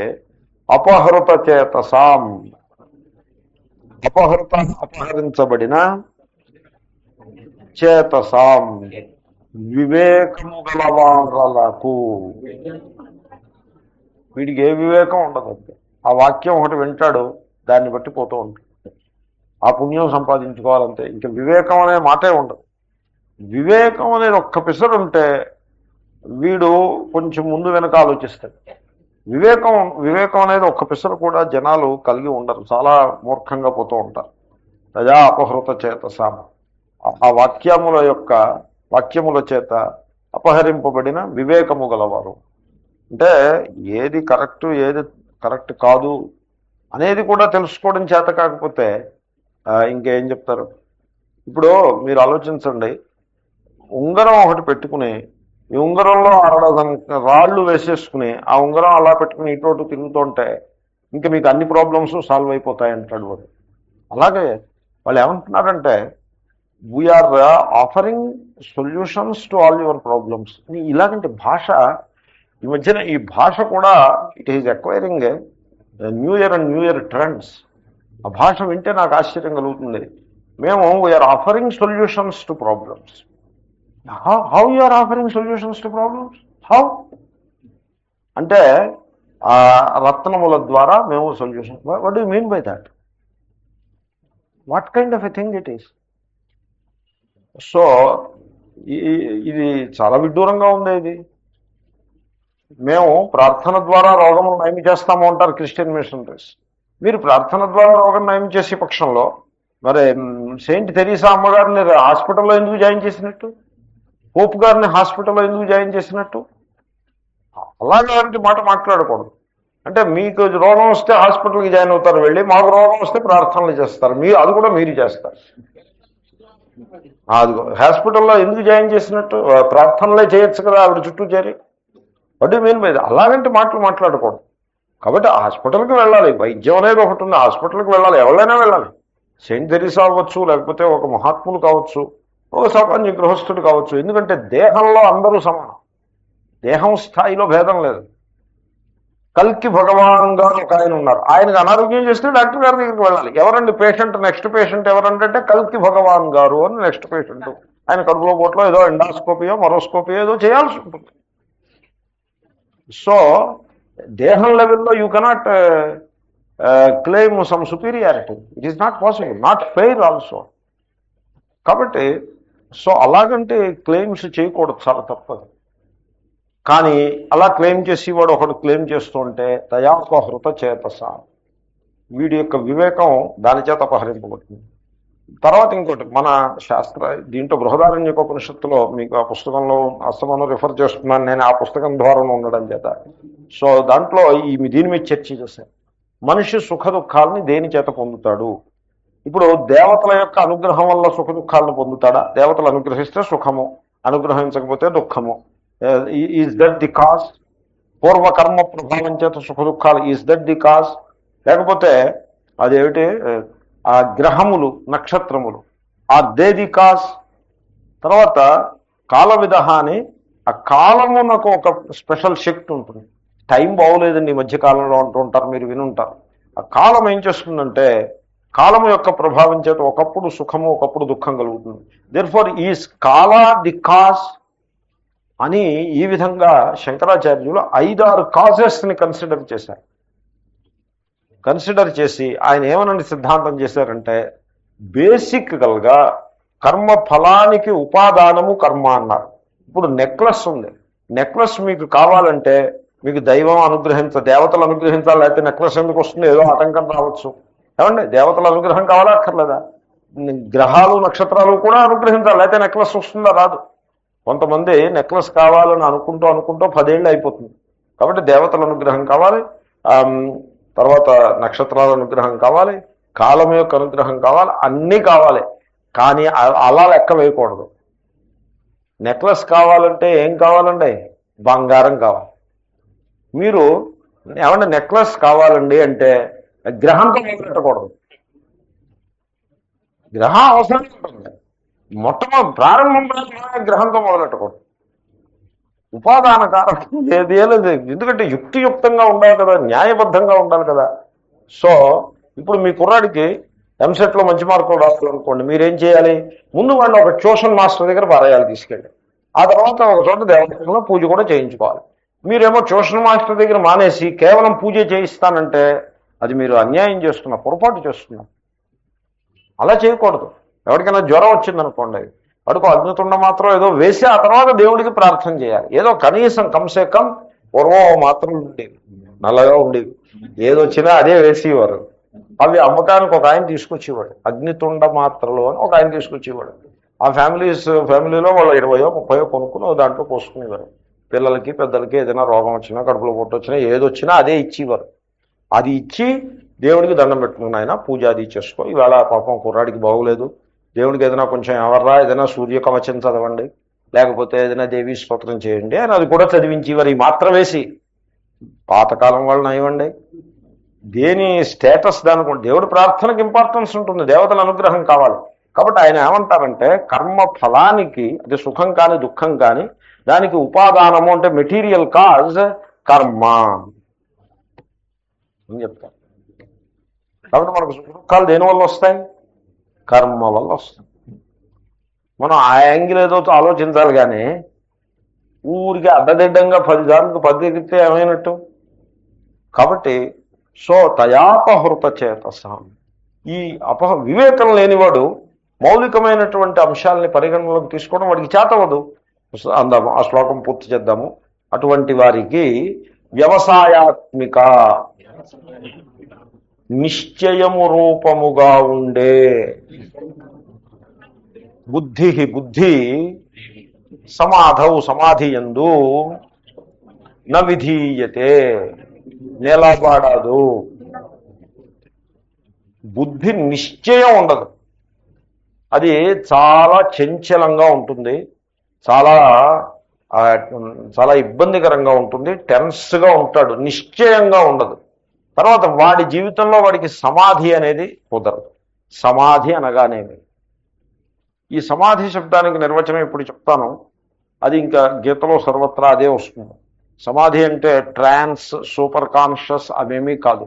అపహృత చేతసాం, అపహరించబడిన చేతసాం వివేకము గలవారలకు, వీడికి ఏ వివేకం ఉండదు. ఆ వాక్యం ఒకటి వింటాడు, దాన్ని బట్టి పోతూ ఉంటాడు, ఆ పుణ్యం సంపాదించుకోవాలంటే. ఇంకా వివేకం అనే మాటే ఉండదు. వివేకం అనేది ఒక్క పిసరు ఉంటే వీడు కొంచెం ముందు వెనక ఆలోచిస్తాడు. వివేకం అనేది ఒక్క పిసరు కూడా జనాలు కలిగి ఉండరు, చాలా మూర్ఖంగా పోతూ ఉంటారు. ప్రజా అపహృత చేతసాం, ఆ వాక్యముల చేత అపహరింపబడిన వివేకము గలవారు. అంటే ఏది కరెక్ట్ కాదు అనేది కూడా తెలుసుకోవడం చేత కాకపోతే ఇంకేం చెప్తారు? ఇప్పుడు మీరు ఆలోచించండి, ఉంగరం ఒకటి పెట్టుకుని, ఈ ఉంగరంలో రాళ్ళు వేసేసుకుని ఆ ఉంగరం అలా పెట్టుకుని ఇటు తిరుగుతుంటే ఇంకా మీకు అన్ని ప్రాబ్లమ్స్ సాల్వ్ అయిపోతాయి అంటాడు వాడు. అలాగే వాళ్ళు ఏమంటున్నారంటే, we are offering solutions to all your problems. ఇలాగంటే భాష, ఈ మధ్యన ఈ భాష కూడా it is acquiring new year trends. ఆ భాష వింటే నాకు ఆశ్చర్యం కలుగుతుంది. మేము we are offering solutions to problems. How you are offering solutions to problems? How అంటే రత్నముల ద్వారా మేము solution. What do mean by that? What kind of a thing it is? So ఇది చాలా విడ్డూరంగా ఉంది. ఇది మేము ప్రార్థన ద్వారా రోగం నయం చేస్తాము అంటారు క్రిస్టియన్ మిషనరీస్. మీరు ప్రార్థన ద్వారా రోగం నయం చేసే పక్షంలో మరి సెయింట్ తెరీసా అమ్మగారిని హాస్పిటల్లో ఎందుకు జాయిన్ చేసినట్టు? పోప్ గారిని హాస్పిటల్లో ఎందుకు జాయిన్ చేసినట్టు? అలాంటి మాట మాట్లాడకూడదు. అంటే మీకు రోగం వస్తే హాస్పిటల్కి జాయిన్ అవుతారు వెళ్ళి, మాకు రోగం వస్తే ప్రార్థనలు చేస్తారు. అది కూడా మీరు చేస్తారు. అది హాస్పిటల్లో ఎందుకు జాయిన్ చేసినట్టు? ప్రార్థనలే చేయొచ్చు కదా ఆవిడ చుట్టూ చేరి. What you mean by that? అలాగంటే మాటలు మాట్లాడకూడదు. కాబట్టి హాస్పిటల్కి వెళ్ళాలి, వైద్యం అనేది ఒకటి ఉంది, హాస్పిటల్కి వెళ్ళాలి, ఎవరైనా వెళ్ళాలి. సెయింట్ తెరీసా అవ్వచ్చు, లేకపోతే ఒక మహాత్ములు కావచ్చు, ఒక సామాన్య గృహస్థుడు కావచ్చు. ఎందుకంటే దేహంలో అందరూ సమానం, దేహం స్థాయిలో భేదం లేదు. కల్కి భగవాన్ గారు ఒక ఆయన ఉన్నారు, ఆయనకు అనారోగ్యం చేస్తే డాక్టర్ గారి దగ్గరికి వెళ్ళాలి. ఎవరండి పేషెంట్? నెక్స్ట్ పేషెంట్ ఎవరంటే కల్కి భగవాన్ గారు అని నెక్స్ట్ పేషెంట్. ఆయన కడుపులో పోట్లో ఏదో ఎండాస్కోపియో మరోస్కోపియో ఏదో చేయాల్సి ఉంటుంది. సో దేహం లెవెల్లో you cannot claim some superiority. It is not possible, not fair also. కాబట్టి సో అలాగంటే క్లెయిమ్స్ చేయకూడదు, చాలా తప్పదు. కానీ అలా క్లెయిమ్ చేసేవాడు ఒకడు క్లెయిమ్ చేస్తూ ఉంటే తయాపహృత చేతస, వీడి యొక్క వివేకం దాని చేత అపహరింపబడుతుంది. తర్వాత ఇంకోటి, మన దీంట్లో బృహదారణ్యకోపనిషత్తులో మీకు ఆ పుస్తకంలో అస్తమానం రిఫర్ చేస్తున్నాను నేను, ఆ పుస్తకం ద్వారా ఉండడం చేత. సో దాంట్లో దీని మీద చర్చ చేశాను. మనిషి సుఖ దుఃఖాలని దేని చేత పొందుతాడు? ఇప్పుడు దేవతల యొక్క అనుగ్రహం వల్ల సుఖ దుఃఖాలను పొందుతాడా? దేవతలు అనుగ్రహిస్తే సుఖము, అనుగ్రహించకపోతే దుఃఖము. Is that the cause? పూర్వకర్మ ప్రభావం చేత సుఖ దుఃఖాలు, ఈజ్ దట్ ది కాజ్? లేకపోతే అదేమిటి, ఆ గ్రహములు, నక్షత్రములు, ఆ దేది కాజ్? తర్వాత కాల విదహ అని, ఆ కాలమునకు ఒక స్పెషల్ శక్తి ఉంటుంది. టైం బాగోలేదండి ఈ మధ్యకాలంలో అంటూ ఉంటారు, మీరు వినుంటారు. ఆ కాలం ఏం చేస్తుందంటే, కాలము యొక్క ప్రభావం చేత ఒకప్పుడు సుఖము ఒకప్పుడు దుఃఖం కలుగుతుంది. దేర్ఫోర్ ఈజ్ కాల ది కాజ్ అని ఈ విధంగా శంకరాచార్యులు 5-6 కాజెస్ని కన్సిడర్ చేశారు. కన్సిడర్ చేసి ఆయన ఏమనండి సిద్ధాంతం చేశారంటే, బేసిక్గా కర్మ ఫలానికి ఉపాదానము కర్మ అన్నారు. ఇప్పుడు నెక్లెస్ ఉంది, నెక్లెస్ మీకు కావాలంటే మీకు దైవం దేవతలు అనుగ్రహించాలి, లేకపోతే నెక్లెస్ ఎందుకు వస్తుంది, ఏదో ఆటంకం రావచ్చు. ఏమండి, దేవతల అనుగ్రహం కావాలా అక్కర్లేదా? గ్రహాలు నక్షత్రాలు కూడా అనుగ్రహించాలి, లేకపోతే నెక్లెస్ వస్తుందా? రాదు. కొంతమంది నెక్లెస్ కావాలని అనుకుంటూ 10 ఏళ్ళు అయిపోతుంది. కాబట్టి దేవతల అనుగ్రహం కావాలి, తర్వాత నక్షత్రాల అనుగ్రహం కావాలి, కాలం యొక్క అనుగ్రహం కావాలి, అన్నీ కావాలి. కానీ అలా లెక్క వేయకూడదు. నెక్లెస్ కావాలంటే ఏం కావాలండి? బంగారం కావాలి. మీరు ఏమన్నా నెక్లెస్ కావాలండి అంటే గ్రహంతో మొదలెట్టకూడదు. గ్రహం అవసరం ఉంటుంది, ప్రారంభంలో గ్రహంతో మొదలెట్టకూడదు. ఉపాదాన కారణం ఏది లేదు. ఎందుకంటే యుక్తియుక్తంగా ఉండాలి కదా, న్యాయబద్ధంగా ఉండాలి కదా. సో ఇప్పుడు మీ కుర్రాడికి ఎంసెట్లో మంచి మార్కులు రావాలనుకోండి, మీరేం చేయాలి? ముందు వాడిని ఒక ట్యూషన్ మాస్టర్ దగ్గర పారేయాలి తీసుకెళ్ళి. ఆ తర్వాత ఒక చోట దేవాలయంలో పూజ కూడా చేయించుకోవాలి. మీరేమో ట్యూషన్ మాస్టర్ దగ్గర మానేసి కేవలం పూజ చేయిస్తానంటే అది మీరు అన్యాయం చేస్తున్నా, పొరపాటు చేస్తున్నా. అలా చేయకూడదు. ఎవరికైనా జ్వరం వచ్చిందనుకోండి, వాడికి అగ్నితుండ మాత్రం ఏదో వేసి ఆ తర్వాత దేవుడికి ప్రార్థన చేయాలి. ఏదో కనీసం కంసే కం పూర్వం మాత్రం ఉండేవి, నల్లగా ఉండేవి, ఏదొచ్చినా అదే వేసేవారు. అవి అమ్మకానికి ఒక ఆయన తీసుకొచ్చేవాడు, అగ్నితుండ మాత్రలు అని ఒక ఆయన తీసుకొచ్చేవాడు. ఆ ఫ్యామిలీలో వాళ్ళు 20 30 కొనుక్కుని దాంట్లో పోసుకునేవారు. పిల్లలకి పెద్దలకి ఏదైనా రోగం వచ్చినా, కడుపులో పొట్టు వచ్చినా, ఏదొచ్చినా అదే ఇచ్చేవారు. అది ఇచ్చి దేవుడికి దండం పెట్టుకుని ఆయన పూజ అది చేసుకో, ఈవేళ పాపం కుర్రాడికి బాగోలేదు, దేవుడికి ఏదైనా కొంచెం ఎవర్రా ఏదైనా సూర్యకవచం చదవండి, లేకపోతే ఏదైనా దేవీ స్తోత్రం చేయండి అని అది కూడా చదివించేవారు. ఈ మాత్రం వేసి పాతకాలం వాళ్ళు నయమండి. దేని స్టేటస్ దానికి దేవుడి ప్రార్థనకి ఇంపార్టెన్స్ ఉంటుంది, దేవతల అనుగ్రహం కావాలి. కాబట్టి ఆయన ఏమంటారంటే కర్మ ఫలానికి, అది సుఖం కానీ దుఃఖం కానీ, దానికి ఉపాదానము అంటే మెటీరియల్ కాజ్ కర్మ అని చెప్తారు. కాబట్టి మనకు సుఖ దుఃఖాలు దేనివల్ల వస్తాయి? కర్మ వల్ల వస్తాయి. మనం ఆ యాంగిల్ ఏదో ఆలోచించాలి, కానీ ఊరికి అడ్డదిడ్డంగా 10 దానికి 10 ఎగిరితే ఏమైనట్టు? కాబట్టి సో తయాపహృత చేతసం, ఈ వివేకం లేనివాడు మౌలికమైనటువంటి అంశాలని పరిగణనలోకి తీసుకోవడం వాడికి చేతవదు. అందాము, ఆ శ్లోకం పూర్తి చేద్దాము. అటువంటి వారికి వ్యవసాయాత్మిక నిశ్చయము రూపముగా ఉండే బుద్ధి సమాధియందు న విధీయతే నిలబడదు. బుద్ధి నిశ్చయం ఉండదు, అది చాలా చంచలంగా ఉంటుంది, చాలా ఇబ్బందికరంగా ఉంటుంది, టెన్స్గా ఉంటాడు, నిశ్చయంగా ఉండదు. తర్వాత వాడి జీవితంలో వాడికి సమాధి అనేది కుదరదు. సమాధి అనగానేమి, ఈ సమాధి శబ్దానికి నిర్వచనం ఇప్పుడు చెప్తాను, అది ఇంకా గీతలో సర్వత్రా అదే వస్తుంది. సమాధి అంటే ట్రాన్స్, సూపర్ కాన్షియస్ అవేమీ కాదు.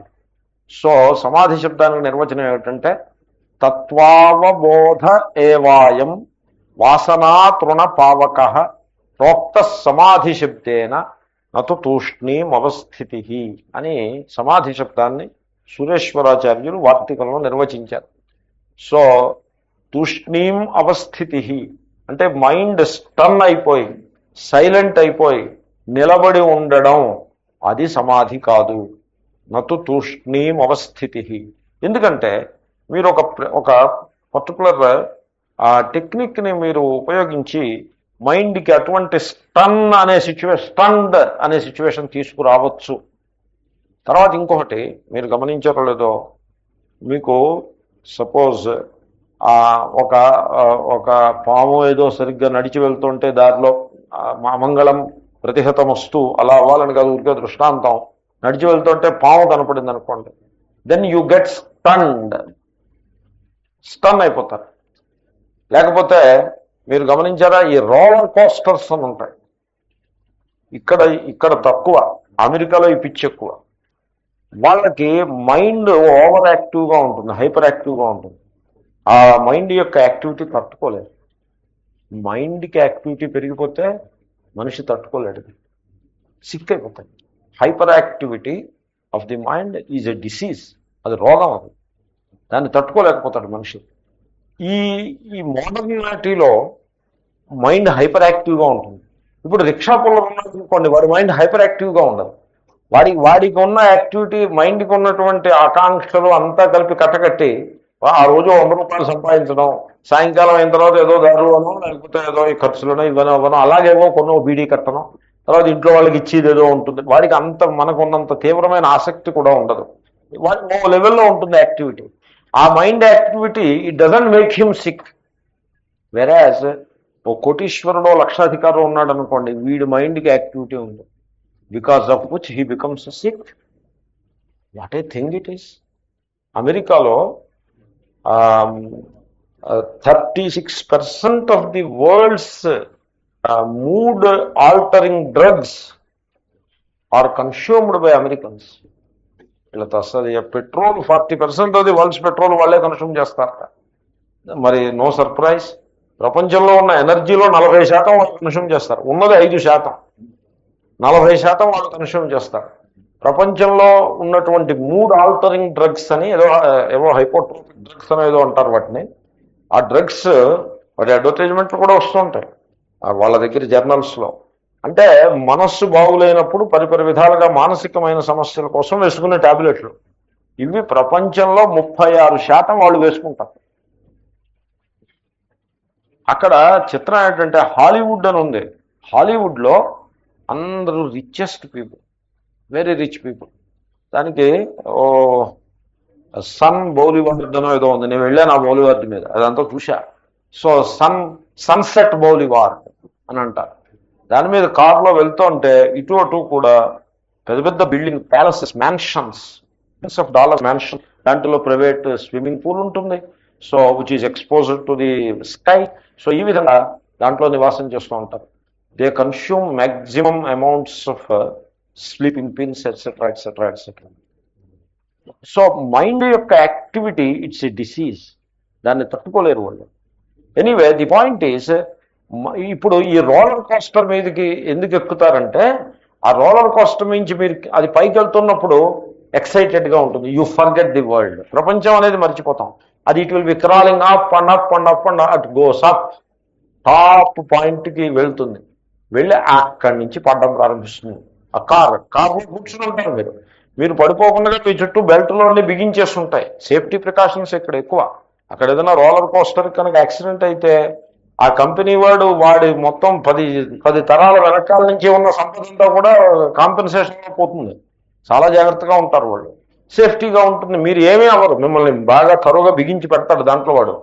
సో సమాధి శబ్దానికి నిర్వచనం ఏమిటంటే తత్వావబోధ ఏవాయం వాసనా తృణ పావక ప్రోక్త సమాధి శబ్దేన నతు తూష్ణీం అవస్థితి అని సమాధి శబ్దాన్ని సురేశ్వరాచార్యులు వార్తికంలో నిర్వచించారు. సో తూష్ణీం అవస్థితి అంటే మైండ్ స్టన్ అయిపోయి, సైలెంట్ అయిపోయి నిలబడి ఉండడం, అది సమాధి కాదు. నతు తూష్ణీం అవస్థితి. ఎందుకంటే మీరు ఒక పర్టికులర్ టెక్నిక్ని మీరు ఉపయోగించి మైండ్కి అటువంటి స్టండ్ అనే సిచ్యువేషన్ తీసుకురావచ్చు. తర్వాత ఇంకొకటి మీరు గమనించారో లేదో, మీకు సపోజ్ ఒక పాము ఏదో సరిగ్గా నడిచి వెళ్తుంటే దారిలో అమంగళం ప్రతిహతమస్తు అలా అవ్వాలని కాదు, ఊరికే దృష్టాంతం, నడిచి వెళ్తుంటే పాము కనపడింది అనుకోండి, దెన్ యూ గెట్ స్టన్ అయిపోతారు. లేకపోతే మీరు గమనించారా, ఈ రోలర్ కోస్టర్స్ అని ఉంటాయి, ఇక్కడ తక్కువ, అమెరికాలో ఈ పిచ్చి ఎక్కువ. వాళ్ళకి మైండ్ ఓవర్ యాక్టివ్గా ఉంటుంది, హైపర్ యాక్టివ్గా ఉంటుంది. ఆ మైండ్ యొక్క యాక్టివిటీ తట్టుకోలేదు. మైండ్కి యాక్టివిటీ పెరిగిపోతే మనిషి తట్టుకోలేడు, సిక్ అయిపోతాడు. Hyper activity of the mind is a disease, అది రోగం, అది దాన్ని తట్టుకోలేకపోతాడు మనిషి. ఈ ఈ మోడర్నిటీలో మైండ్ హైపర్ యాక్టివ్గా ఉంటుంది. ఇప్పుడు రిక్షా పుల్లర్ ఉన్నది అనుకోండి, వాడి మైండ్ హైపర్ యాక్టివ్గా ఉండదు. వాడికి ఉన్న యాక్టివిటీ, మైండ్కి ఉన్నటువంటి ఆకాంక్షలు అంతా కలిపి కట్టకట్టి ఆ రోజు 100 రూపాయలు సంపాదించడం, సాయంకాలం అయిన తర్వాత ఏదో దారులోనో లేకపోతే ఏదో ఈ ఖర్చులను ఇవన్నీ అవ్వను, అలాగేవో కొన్ని బీడీ కట్టడం, తర్వాత ఇంట్లో వాళ్ళకి ఇచ్చేది ఏదో ఉంటుంది. వాడికి అంత మనకు ఉన్నంత తీవ్రమైన ఆసక్తి కూడా ఉండదు. వాడి ఓ లెవెల్లో ఉంటుంది యాక్టివిటీ. ఆ mind activity it doesn't make him sick. వెరాజ్ ఓ కోటీశ్వరుడు లక్షాధికారం ఉన్నాడు అనుకోండి, వీడి మైండ్కి యాక్టివిటీ ఉంది, because of which he becomes sick. What a thing it is. అమెరికాలో 36% of the world's mood altering drugs are consumed by Americans. ఇలా వస్తుంది petrol 40% of the world's petrol వాళ్ళే కన్స్యూమ్ చేస్తారట. మరి నో సర్ప్రైజ్, ప్రపంచంలో ఉన్న ఎనర్జీలో 40% వాళ్ళు కన్స్యూమ్ చేస్తారు. ఉన్నది 5%, 40% వాళ్ళు కన్స్యూమ్ చేస్తారు. ప్రపంచంలో ఉన్నటువంటి మూడ్ ఆల్టరింగ్ డ్రగ్స్ అని ఏవో హైపోట్రోపిక్ డ్రగ్స్ అని ఏదో అంటారు వాటిని. ఆ డ్రగ్స్ వాటి అడ్వర్టైజ్మెంట్లు కూడా వస్తూ ఉంటాయి వాళ్ళ దగ్గర జర్నల్స్లో. అంటే మనస్సు బాగులేనప్పుడు పరిపరి విధాలుగా మానసికమైన సమస్యల కోసం వేసుకునే టాబ్లెట్లు ఇవి. ప్రపంచంలో 36% వాళ్ళు వేసుకుంటారు. అక్కడ చిత్రం ఏంటంటే హాలీవుడ్ అని ఉంది. హాలీవుడ్లో అందరూ richest people, very rich people. దానికి ఓ సన్ బౌలివార్డ్ అనో ఏదో ఉంది. నేను వెళ్ళాను ఆ బౌలివార్డ్ మీద, అదంతా చూసా. సో సన్సెట్ బౌలివార్డ్ అని అంటారు. దాని మీద కారులో వెళ్తుంటే ఇటు అటు కూడా పెద్ద పెద్ద building, palaces, mansions, of dollar mansion. దాంట్లో ప్రైవేట్ స్విమ్మింగ్ పూల్ ఉంటుంది. So which is exposed to the sky. So ఈ విధంగా దాంట్లో నివాసం చేస్తూ ఉంటారు. They consume maximum amounts of sleeping pills etcetera etcetera etcetera. So mind యొక్క యాక్టివిటీ ఇట్స్ ఎ డిసీజ్, దాన్ని తట్టుకోలేరు వాళ్ళు. ఎనీవే ది పాయింట్ ఈస్, ఇప్పుడు ఈ రోలర్ కోస్టర్ మీదకి ఎందుకు ఎక్కుతారంటే, ఆ రోలర్ కోస్టర్ నుంచి మీరు అది పైకి వెళ్తున్నప్పుడు ఎక్సైటెడ్గా ఉంటుంది. You forget the world. ప్రపంచం అనేది మర్చిపోతాం. అది it will be crawling up and up and up and at goes up. Top పాయింట్కి వెళ్తుంది. వెళ్ళి అక్కడి నుంచి పడడం ప్రారంభిస్తుంది. ఆ కార్లో కూర్చుని ఉంటారు మీరు. మీరు పడిపోకుండా మీ చుట్టూ బెల్ట్లో అన్ని బిగించేస్తుంటాయి. సేఫ్టీ ప్రికాషన్స్ ఇక్కడ ఎక్కువ. అక్కడ ఏదైనా రోలర్ కోస్టర్ కనుక యాక్సిడెంట్ అయితే ఆ కంపెనీ వాడి మొత్తం 10 తరాల వెనకాల నుంచి ఉన్న సంపదంతా కూడా కాంపెన్సేషన్లో పోతుంది. చాలా జాగ్రత్తగా ఉంటారు వాళ్ళు, సేఫ్టీగా ఉంటుంది. మీరు ఏమీ అవ్వరు, మిమ్మల్ని బాగా తరువుగా బిగించి పెడతాడు దాంట్లో వాడు.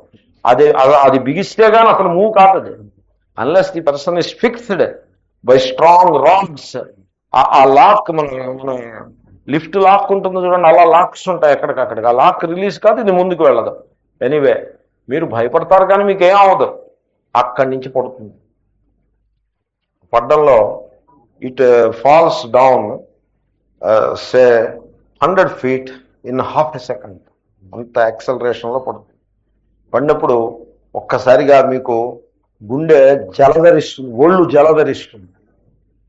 అది బిగిస్తే కానీ అసలు మూవ్ కాదు, unless the person is fixed by strong rods. ఆ లాక్ మన లిఫ్ట్ లాక్ ఉంటుంది చూడండి, అలా లాక్స్ ఉంటాయి ఎక్కడికక్కడికి. ఆ లాక్ రిలీజ్ కాదు, ఇది ముందుకు వెళ్ళదు. ఎనీవే మీరు భయపడతారు కానీ మీకు ఏం అవ్వదు. అక్కడి నుంచి పడుతుంది. పడ్డంలో it falls down say 100 feet in half a second. అంత యాక్సలరేషన్లో పడుతుంది. పడినప్పుడు ఒక్కసారిగా మీకు గుండె జలధరిస్తుంది, ఒళ్ళు జలధరిస్తుంది.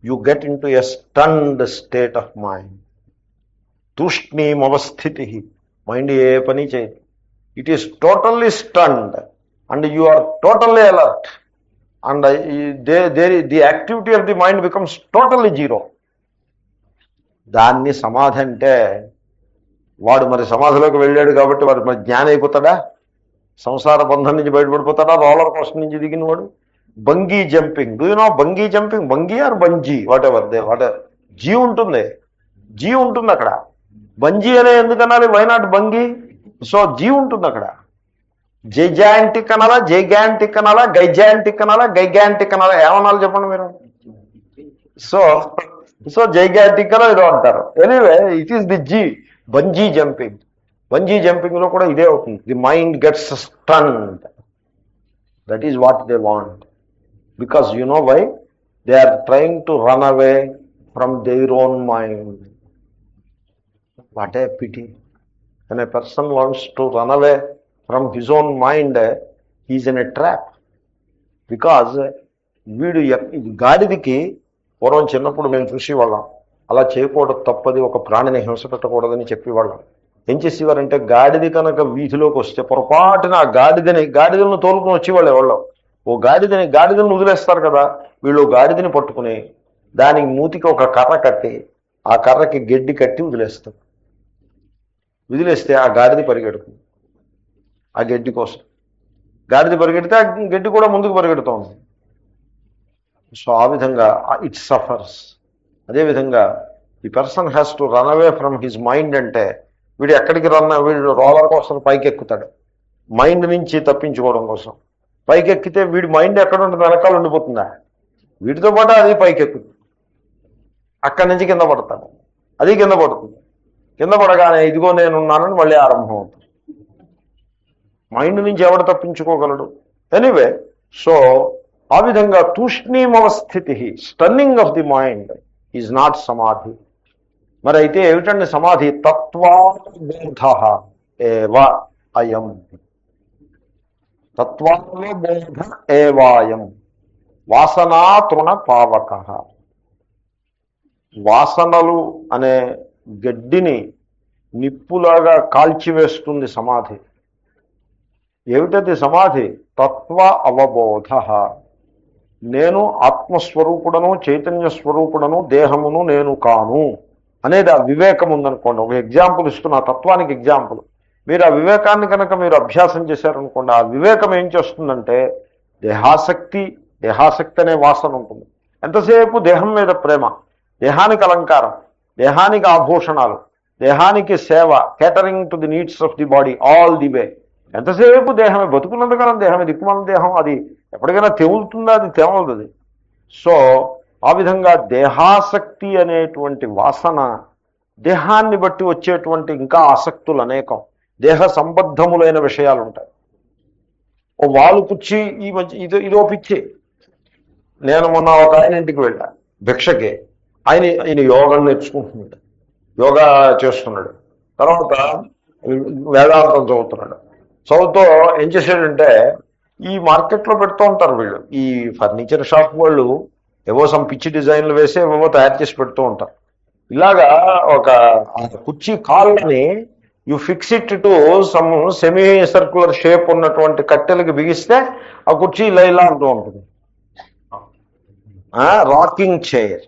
You get into a stunned state of mind. తూష్ణీమవస్థితి. మైండ్ ఏ పని చేయదు. It is totally stunned and you are totally alert. And the activity of the mind becomes totally zero. దాన్ని సమాధి అంటే, వాడు మరి సమాధిలోకి వెళ్ళాడు కాబట్టి వాడు మరి జ్ఞానం అయిపోతాడా? సంసార బంధం నుంచి బయటపడిపోతాడా? రోలర్ కోస్టర్ నుంచి దిగిన వాడు. Bungee jumping, do you know bungee jumping? Bungee or bungee, whatever G ఉంటుంది, జీ ఉంటుంది అక్కడ. బంజీ అనే ఎందుకనాలి? Why not bungee? సో జీ ఉంటుంది అక్కడ. జైజాంటిక్ అనాలా, జైగాంటిక్ అనాలా, గైజాంటిక్ అనాలా, గైగాంటిక్ అనాలా? ఏమనాలి చెప్పండి మీరు? సో జైగాంటిక్ అని ఏదో అంటారు. Anyway it is the gee, bungee jumping. Bungee jumping లో కూడా ఇదే అవుతుంది. The mind gets stunned. That is what they want. Because you know why? They are trying to run away from their own mind. What a pity. when a person wants to run away from his own mind, he is in a trap. Because వీడు గాడిదికి పూర్వం చిన్నప్పుడు మేము చూసేవాళ్ళం, అలా చేయకూడదు, తప్పది, ఒక ప్రాణిని హింస పెట్టకూడదని చెప్పేవాళ్ళం. ఏం చేసేవారంటే గాడిద కనుక వీధిలోకి వస్తే పొరపాటున ఆ గాడిదలను తోలుకుని వచ్చేవాళ్ళు ఎవరో గాడిదలను వదిలేస్తారు కదా, వీళ్ళు గాడిదని పట్టుకుని దానికి మూతికి ఒక కర్ర కట్టి ఆ కర్రకి గడ్డి కట్టి వదిలేస్తే ఆ గాడిద పరిగెడుతుంది. ఆ గడ్డి కోసం గాడిద పరిగెడితే ఆ గడ్డి కూడా ముందుకు పరిగెడుతోంది. సో ఆ విధంగా ఇట్ సఫర్స్. అదేవిధంగా ఈ person has to run away from his mind. అంటే వీడు ఎక్కడికి వీడు రోలర్ కోసం పైకి ఎక్కుతాడు మైండ్ నుంచి తప్పించుకోవడం కోసం. పైకి ఎక్కితే వీడి మైండ్ ఎక్కడ ఉంటుంది, వెనకాల ఉండిపోతుందా, వీటితో పాటు అది పైకి ఎక్కుతుంది. అక్కడి నుంచి కింద పడతాడు, అది కింద పడుతుంది. కింద పడగానే ఇదిగో నేనున్నానని మళ్ళీ ఆరంభం అవుతుంది. మైండ్ నుంచి ఎవడు తప్పించుకోగలడు? ఎనీవే, సో ఆ విధంగా తూష్ణీమవస్థితి, stunning of the mind is not సమాధి. మరి అయితే ఏమిటండి సమాధి? తత్వానుబోధ ఏవ అయం. తత్వానుబోధ ఏవాయం వాసనాతృణ పావక. వాసనలు అనే గడ్డిని నిప్పులాగా కాల్చివేస్తుంది సమాధి. ఏమిటది సమాధి? తత్వ అవబోధ. నేను ఆత్మస్వరూపుడను, చైతన్య స్వరూపుడను, దేహమును నేను కాను అనేది ఆ వివేకం ఉందనుకోండి. ఒక ఎగ్జాంపుల్ ఇస్తున్నా, తత్వానికి ఎగ్జాంపుల్. మీరు ఆ వివేకాన్ని కనుక మీరు అభ్యాసం చేశారనుకోండి, ఆ వివేకం ఏం చేస్తుందంటే దేహాసక్తి అనే వాసన ఉంటుంది. ఎంతసేపు దేహం మీద ప్రేమ, దేహానికి అలంకారం, దేహానికి ఆభూషణాలు, దేహానికి సేవ, catering to the needs of the body all the way. ఎంతసేపు దేహమే, బతుకున్నంతకాలం దేహమే, దిక్కుమాల దేహం. అది ఎప్పటికైనా తెములుతుందా? అది తెమలదు అది. సో ఆ విధంగా దేహాసక్తి అనేటువంటి వాసన, దేహాన్ని బట్టి వచ్చేటువంటి ఇంకా ఆసక్తులు అనేకం, దేహ సంబద్ధములైన విషయాలు ఉంటాయి. ఓ వాలు కుర్చీ ఈ మధ్య ఇదో పిచ్చి. నేను మొన్న ఒక ఆయన ఇంటికి వెళ్ళా భిక్షకి. ఆయన యోగా నేర్చుకుంటున్నాడు, యోగా చేస్తున్నాడు, తర్వాత వేదాంతం చదువుతున్నాడు. చదువుతో ఏం చేశాడంటే, ఈ మార్కెట్లో పెడుతూ ఉంటారు వీళ్ళు, ఈ ఫర్నిచర్ షాప్ వాళ్ళు ఏవో సమ్ పిచ్చి డిజైన్లు వేసి ఏవో తయారు చేసి పెడుతూ ఉంటారు. ఇలాగా ఒక కుర్చీ కాళ్ళని you fix it to some semi circular shape ఉన్నటువంటి కట్టెలకి బిగిస్తే ఆ కుర్చీ ఇలా అంటూ ఉంటుంది. Rocking chair.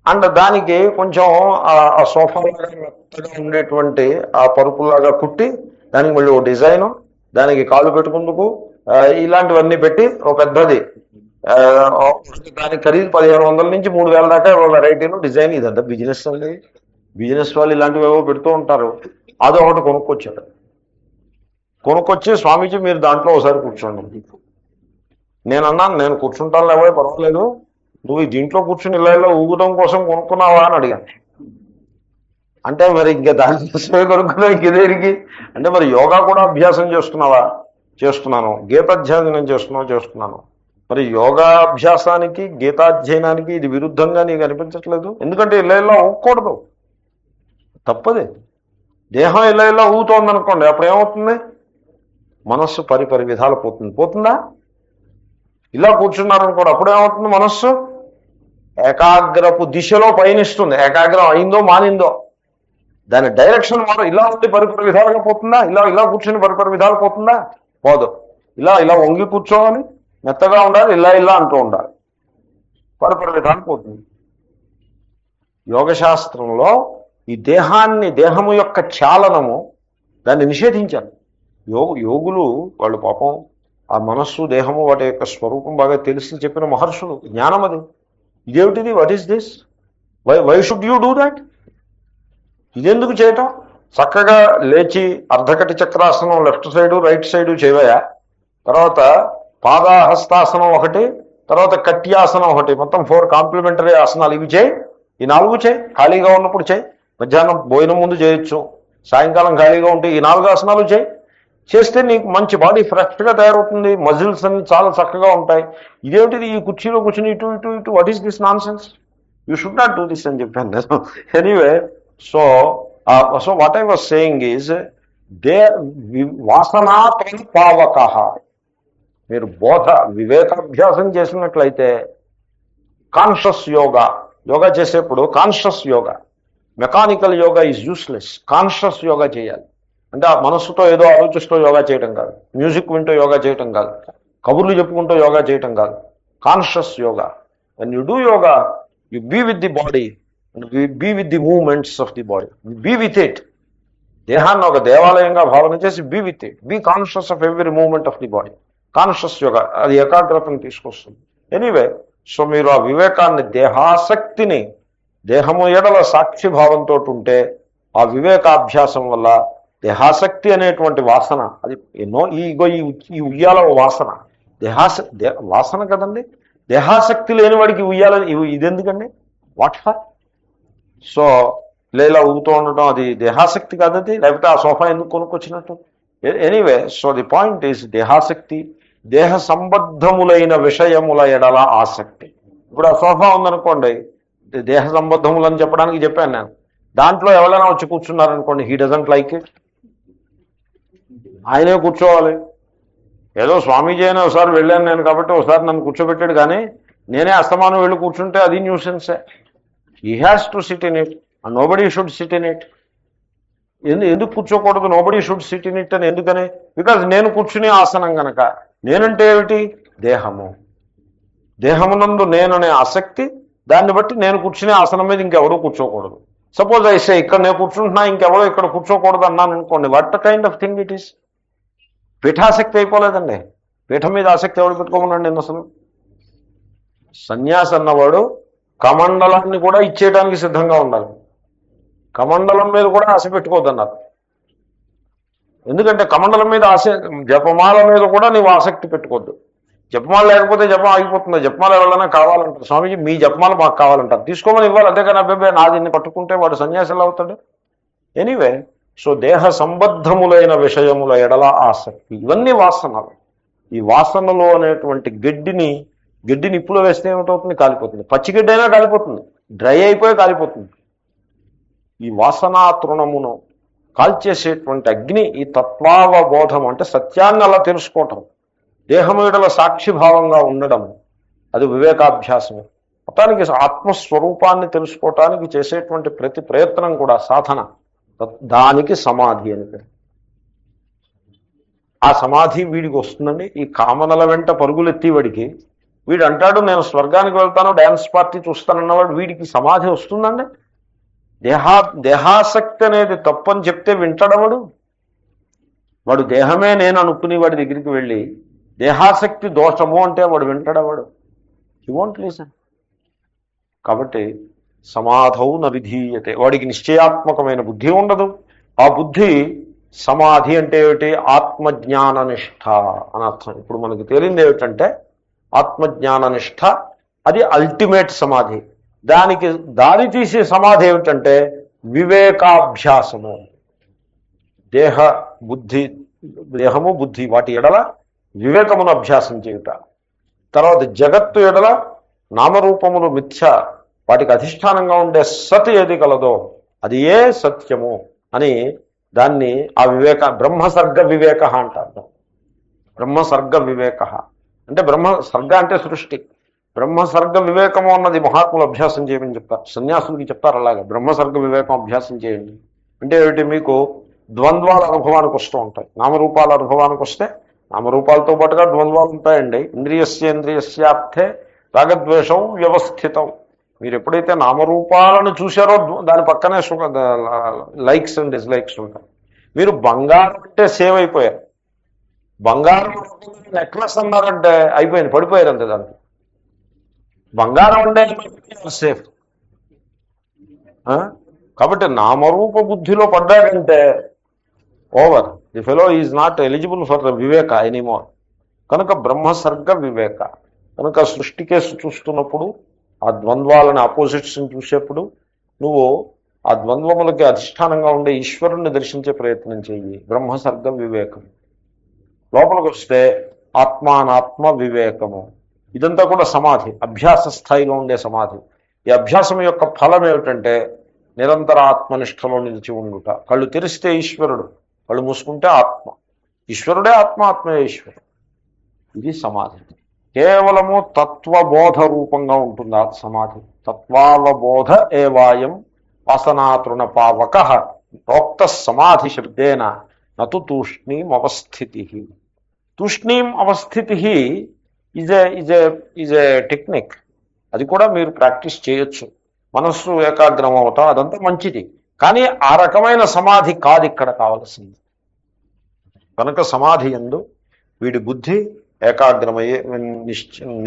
అండ్ దానికి కొంచెం ఆ సోఫాలాగా మెత్తగా ఉండేటువంటి ఆ పరుపులాగా కుట్టి దానికి మళ్ళీ ఓ డిజైను, దానికి కాళ్ళు పెట్టుకుందుకు ఇలాంటివన్నీ పెట్టి ఒక పెద్దది, దానికి ఖరీదు 1500 నుంచి 3000 దాకా వెరైటీను డిజైన్. ఇదంతా బిజినెస్ అండి. బిజినెస్ వాళ్ళు ఇలాంటివి ఏవో పెడుతూ ఉంటారు. అదొకటి కొనుక్కొచ్చాడు. కొనుక్కొచ్చి, స్వామీజీ మీరు దాంట్లో ఒకసారి కూర్చోండి. నేనన్నాను, నేను కూర్చుంటాను లేవో పర్వాలేదు, నువ్వు దీంట్లో కూర్చుని ఇలా ఊగడం కోసం కొనుక్కున్నావా అని అడిగాను. అంటే మరి ఇంకా దానికోసమే కొనుక్కున్నావు ఇంకేదేరికి అంటే, మరి యోగా కూడా అభ్యాసం చేస్తున్నావా? చేస్తున్నాను. గీతాధ్యయనం చేస్తున్నాను. మరి యోగాభ్యాసానికి గీతాధ్యయనానికి ఇది విరుద్ధంగా నీకు అనిపించట్లేదు? ఎందుకంటే ఇలా ఊగకూడదు, తప్పది. దేహం ఇలా ఊగుతోందనుకోండి, అప్పుడు ఏమవుతుంది? మనస్సు పరిపరి విధాలు పోతుందా? ఇలా కూర్చున్నారనుకోండి, అప్పుడు ఏమవుతుంది? మనస్సు ఏకాగ్రపు దిశలో పయనిస్తుంది. ఏకాగ్రం అయిందో మానిందో దాని డైరెక్షన్ మనం ఇలా ఉండి పరిపరి విధాలుగా పోతుందా? ఇలా కూర్చుని పరిపరి విధాలు పోతుందా? పోదు. ఇలా వంగి కూర్చోవాలి, మెత్తగా ఉండాలి, ఇలా అంటూ ఉండాలి, పరిపరి విధాలు పోతుంది. యోగశాస్త్రంలో ఈ దేహము యొక్క చాలనము దాన్ని నిషేధించారు. యోగులు వాళ్ళు పాపం ఆ మనస్సు, దేహము, వాటి యొక్క స్వరూపం బాగా తెలిసి చెప్పిన మహర్షులు. జ్ఞానం అది. ఇదేమిటిది? What is this? Why should you do that? ఇదెందుకు చేయటం? చక్కగా లేచి అర్ధకటి చక్రాసనం లెఫ్ట్ సైడు రైట్ సైడు చేయవయా, తర్వాత పాదహస్తాసనం ఒకటి, తర్వాత కట్యాసనం ఒకటి, మొత్తం 4 కాంప్లిమెంటరీ ఆసనాలు. ఇవి చేయి, ఈ 4 చేయి. ఖాళీగా ఉన్నప్పుడు చేయి. మధ్యాహ్నం భోజనం ముందు చేయొచ్చు, సాయంకాలం ఖాళీగా ఉంటే ఈ 4 ఆసనాలు చేస్తే నీకు మంచి బాడీ ఫ్రెష్గా తయారవుతుంది, మజిల్స్ అన్ని చాలా చక్కగా ఉంటాయి. ఇదేమిటిది ఈ కుర్చీలో కూర్చుని ఇటు what is this nonsense? You should not do this అని చెప్పాను నేను. Anyway, so what I was saying is వాసనాత్మ పావక. మీరు వివేకాభ్యాసం చేసినట్లయితే కాన్షియస్ యోగా చేసేప్పుడు conscious yoga, mechanical yoga is useless. Conscious yoga చేయాలి. అంటే ఆ మనస్సుతో ఏదో ఆలోచిస్తూ యోగా చేయటం కాదు, మ్యూజిక్ వింటూ యోగా చేయటం కాదు, కబుర్లు చెప్పుకుంటూ యోగా చేయటం కాదు. Conscious yoga. When you do yoga, you be with the body and be with the moments of the body, be with it. దేహాన్ని ఒక దేవాలయంగా భావన చేసి be with it, be conscious of every moment of the body. Conscious yoga అది ఏకాగ్రతను తీసుకొస్తుంది. Anyway, so మీరు ఆ వివేకాన్ని, దేహాసక్తిని, దేహము ఎడల సాక్షి భావంతో ఉంటే ఆ వివేకాభ్యాసం వల్ల దేహాసక్తి అనేటువంటి వాసన, అది ఎన్నో ఈ ఉయ్యాల వాసన, వాసన కదండి. దేహాసక్తి లేని వాడికి ఉయ్యాల ఇదెందుకండి? What for? సో ఇలా ఊగుతూ ఉండటం అది దేహాసక్తి కాదది, లేకపోతే ఆ సోఫా ఎందుకు కొనుక్కొచ్చినట్టు? Anyway, so the point is దేహాసక్తి, దేహ సంబద్ధములైన విషయముల ఎడల ఆసక్తి. ఇప్పుడు ఆ సోఫా ఉందనుకోండి, దేహ సంబద్ధములని చెప్పడానికి చెప్పాను నేను. దాంట్లో ఎవరైనా వచ్చి కూర్చున్నారనుకోండి, హీ డజంట్ లైక్ ఇట్, ఆయనే కూర్చోవాలి. ఏదో స్వామీజీ అయినా ఒకసారి వెళ్ళాను నేను కాబట్టి ఒకసారి నన్ను కూర్చోబెట్టాడు, కానీ నేనే అస్తమానం వెళ్ళి కూర్చుంటే అది న్యూసెన్సే. He has to sit in it and nobody should sit in it. ఎందుకు కూర్చోకూడదు? Nobody should sit in it అని ఎందుకని? బికాజ్ నేను కూర్చునే ఆసనం గనక. నేనంటే ఏమిటి? దేహము. దేహమునందు నేననే ఆసక్తి, దాన్ని బట్టి నేను కూర్చునే ఆసనం మీద ఇంకెవరూ కూర్చోకూడదు. సపోజ్ అయితే ఇక్కడ నేను కూర్చుంటున్నా, ఇంకెవరో ఇక్కడ కూర్చోకూడదు అన్నాను అనుకోండి, what kind of thing it is? పీఠాసక్తి అయిపోలేదండి. పీఠం మీద ఆసక్తి ఎవరు పెట్టుకోమనండి అసలు? సన్యాసి అన్నవాడు కమండలాన్ని కూడా ఇచ్చేయడానికి సిద్ధంగా ఉండాలి. కమండలం మీద కూడా ఆశ పెట్టుకోవద్దన్నారు. ఎందుకంటే కమండలం మీద ఆశ, జపమాల మీద కూడా నీవు ఆసక్తి పెట్టుకోవద్దు. జపమాల లేకపోతే జపం ఆగిపోతుంది. జపమాల ఎవరైనా కావాలంటారు, స్వామీజీ మీ జపమాల మాకు కావాలంటారు, తీసుకోమని ఇవ్వాలి. అంతేకాని అబ్బాయి నాదిన్ని పట్టుకుంటే వాడు సన్యాసి ఎలా అవుతాడు? ఎనీవే, సో దేహ సంబద్ధములైన విషయముల ఎడల ఆసక్తి, ఇవన్నీ వాసనలు. ఈ వాసనలు అనేటువంటి గడ్డిని నిప్పులో వేస్తే ఏమిటవుతుంది? కాలిపోతుంది. పచ్చిగడ్డి అయినా కాలిపోతుంది, డ్రై అయిపోయి కాలిపోతుంది. ఈ వాసనా తృణమును కాల్చేసేటువంటి అగ్ని ఈ తత్వావబోధం, అంటే సత్యాన్ని అలా తెలుసుకోవటం, దేహము ఎడల సాక్షిభావంగా ఉండడం, అది వివేకాభ్యాసమే. మొత్తానికి ఆత్మస్వరూపాన్ని తెలుసుకోవటానికి చేసేటువంటి ప్రతి ప్రయత్నం కూడా సాధన. దానికి సమాధి అని పేరు. ఆ సమాధి వీడికి వస్తుందండి. ఈ కామనల వెంట పరుగులెత్తి వాడికి, వీడు అంటాడు నేను స్వర్గానికి వెళ్తాను, డ్యాన్స్ పార్టీ చూస్తానన్నవాడు, వీడికి సమాధి వస్తుందండి? దేహాసక్తి అనేది తప్పని చెప్తే వింటాడవాడు? వాడు దేహమే నేను అనుకుని వాడి దగ్గరికి వెళ్ళి దేహాసక్తి దోషము అంటే వాడు వింటాడవాడు? హి వోంట్ లిసన్. కాబట్టి సమాధౌ న విధీయతే, వాడికి నిశ్చయాత్మకమైన బుద్ధి ఉండదు. ఆ బుద్ధి సమాధి అంటే ఏమిటి? ఆత్మజ్ఞాన నిష్ఠ అని అర్థం. ఇప్పుడు మనకు తేలింది ఏమిటంటే ఆత్మజ్ఞాన నిష్ఠ అది అల్టిమేట్ సమాధి. దానికి దారి తీసే సమాధి ఏమిటంటే వివేకాభ్యాసము. దేహము బుద్ధి వాటి ఎడల వివేకమును అభ్యాసం చేయుట. తర్వాత జగత్తు ఎడల నామరూపములు మిథ్య, వాటికి అధిష్టానంగా ఉండే సత్ ఏది కలదో అది ఏ సత్యము అని దాన్ని ఆ బ్రహ్మసర్గ వివేక అంటారు. బ్రహ్మసర్గ వివేక అంటే సర్గ అంటే సృష్టి. బ్రహ్మసర్గ వివేకము అన్నది మహాత్ములు అభ్యాసం చేయమని చెప్తారు, సన్యాసులకి చెప్తారు. అలాగే బ్రహ్మసర్గ వివేకం అభ్యాసం చేయండి అంటే ఏమిటి? మీకు ద్వంద్వాల అనుభవానికి వస్తూ ఉంటాయి. నామరూపాల అనుభవానికి వస్తే నామరూపాలతో పాటుగా ద్వంద్వాలు ఉంటాయండి. ఇంద్రియస్యార్థే రాగద్వేషం వ్యవస్థితం. మీరు ఎప్పుడైతే నామరూపాలను చూశారో దాని పక్కనే లైక్స్ అండ్ డిస్లైక్స్ ఉంటాయి. మీరు బంగారం అంటే సేవ్ అయిపోయారు. బంగారం నెక్లెస్ అన్నారంటే అయిపోయింది, పడిపోయారు అంతే. దానికి బంగారం అంటే సేఫ్. కాబట్టి నామరూప బుద్ధిలో పడ్డాడంటే over. The fellow is not eligible for the వివేక ఎనీమోర్. కనుక బ్రహ్మసర్గ వివేక. కనుక సృష్టి కేసు చూస్తున్నప్పుడు ఆ ద్వంద్వాలని, ఆపోజిట్స్ని చూసేప్పుడు నువ్వు ఆ ద్వంద్వములకి అధిష్టానంగా ఉండే ఈశ్వరుణ్ణి దర్శించే ప్రయత్నం చెయ్యి. బ్రహ్మసర్గ వివేకం. లోపలికి వస్తే ఆత్మానాత్మ వివేకము. ఇదంతా కూడా సమాధి, అభ్యాస స్థాయిలో ఉండే సమాధి. ఈ అభ్యాసం యొక్క ఫలం ఏమిటంటే నిరంతర ఆత్మనిష్టలో నిలిచి ఉండుట. కళ్ళు తెరిస్తే ఈశ్వరుడు, కళ్ళు మూసుకుంటే ఆత్మ. ఈశ్వరుడే ఆత్మ, ఆత్మే ఈశ్వరుడు. ఇది సమాధి. కేవలము తత్వబోధ రూపంగా ఉంటుంది ఆ సమాధి. తత్వావబోధ ఏవాయం వాసనాతృణ పావక ప్రోక్త సమాధి శబ్దేన నతు తూష్ణీం అవస్థితి. తూష్ణీం అవస్థితి ఈజ్ ఏ టెక్నిక్. అది కూడా మీరు ప్రాక్టీస్ చేయొచ్చు. మనస్సు ఏకాగ్రం అవటం అదంతా మంచిది, కానీ ఆ రకమైన సమాధి కాదు ఇక్కడ కావలసింది. కనుక సమాధి యందు వీడి బుద్ధి ఏకాగ్రమయ్యే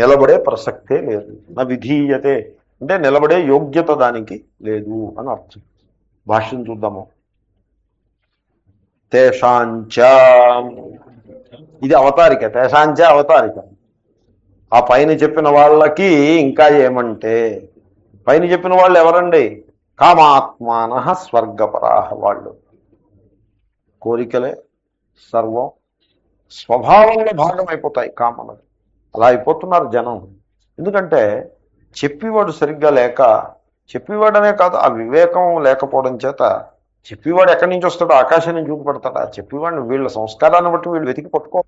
నిలబడే ప్రసక్తే లేదు. నా విధీయతే అంటే నిలబడే యోగ్యత దానికి లేదు అని అర్థం. భాష్యం చూద్దాము. తేషాంచ, ఇది అవతారిక, తేషాంచ అవతారిక. ఆ పైన చెప్పిన వాళ్ళకి ఇంకా ఏమంటే, పైన చెప్పిన వాళ్ళు ఎవరండి? కామాత్మాన స్వర్గపరాహ. వాళ్ళు కోరికలే సర్వం, స్వభావంలో భాగం అయిపోతాయి కామనలు. అలా అయిపోతున్నారు జనం. ఎందుకంటే చెప్పేవాడు సరిగ్గా లేక, చెప్పేవాడనే కాదు ఆ వివేకం లేకపోవడం చేత. చెప్పేవాడు ఎక్కడి నుంచి వస్తాడో ఆకాశం నుంచి చూపడతాడా? చెప్పేవాడిని వీళ్ళ సంస్కారాన్ని బట్టి వీళ్ళు వెతికి పట్టుకో.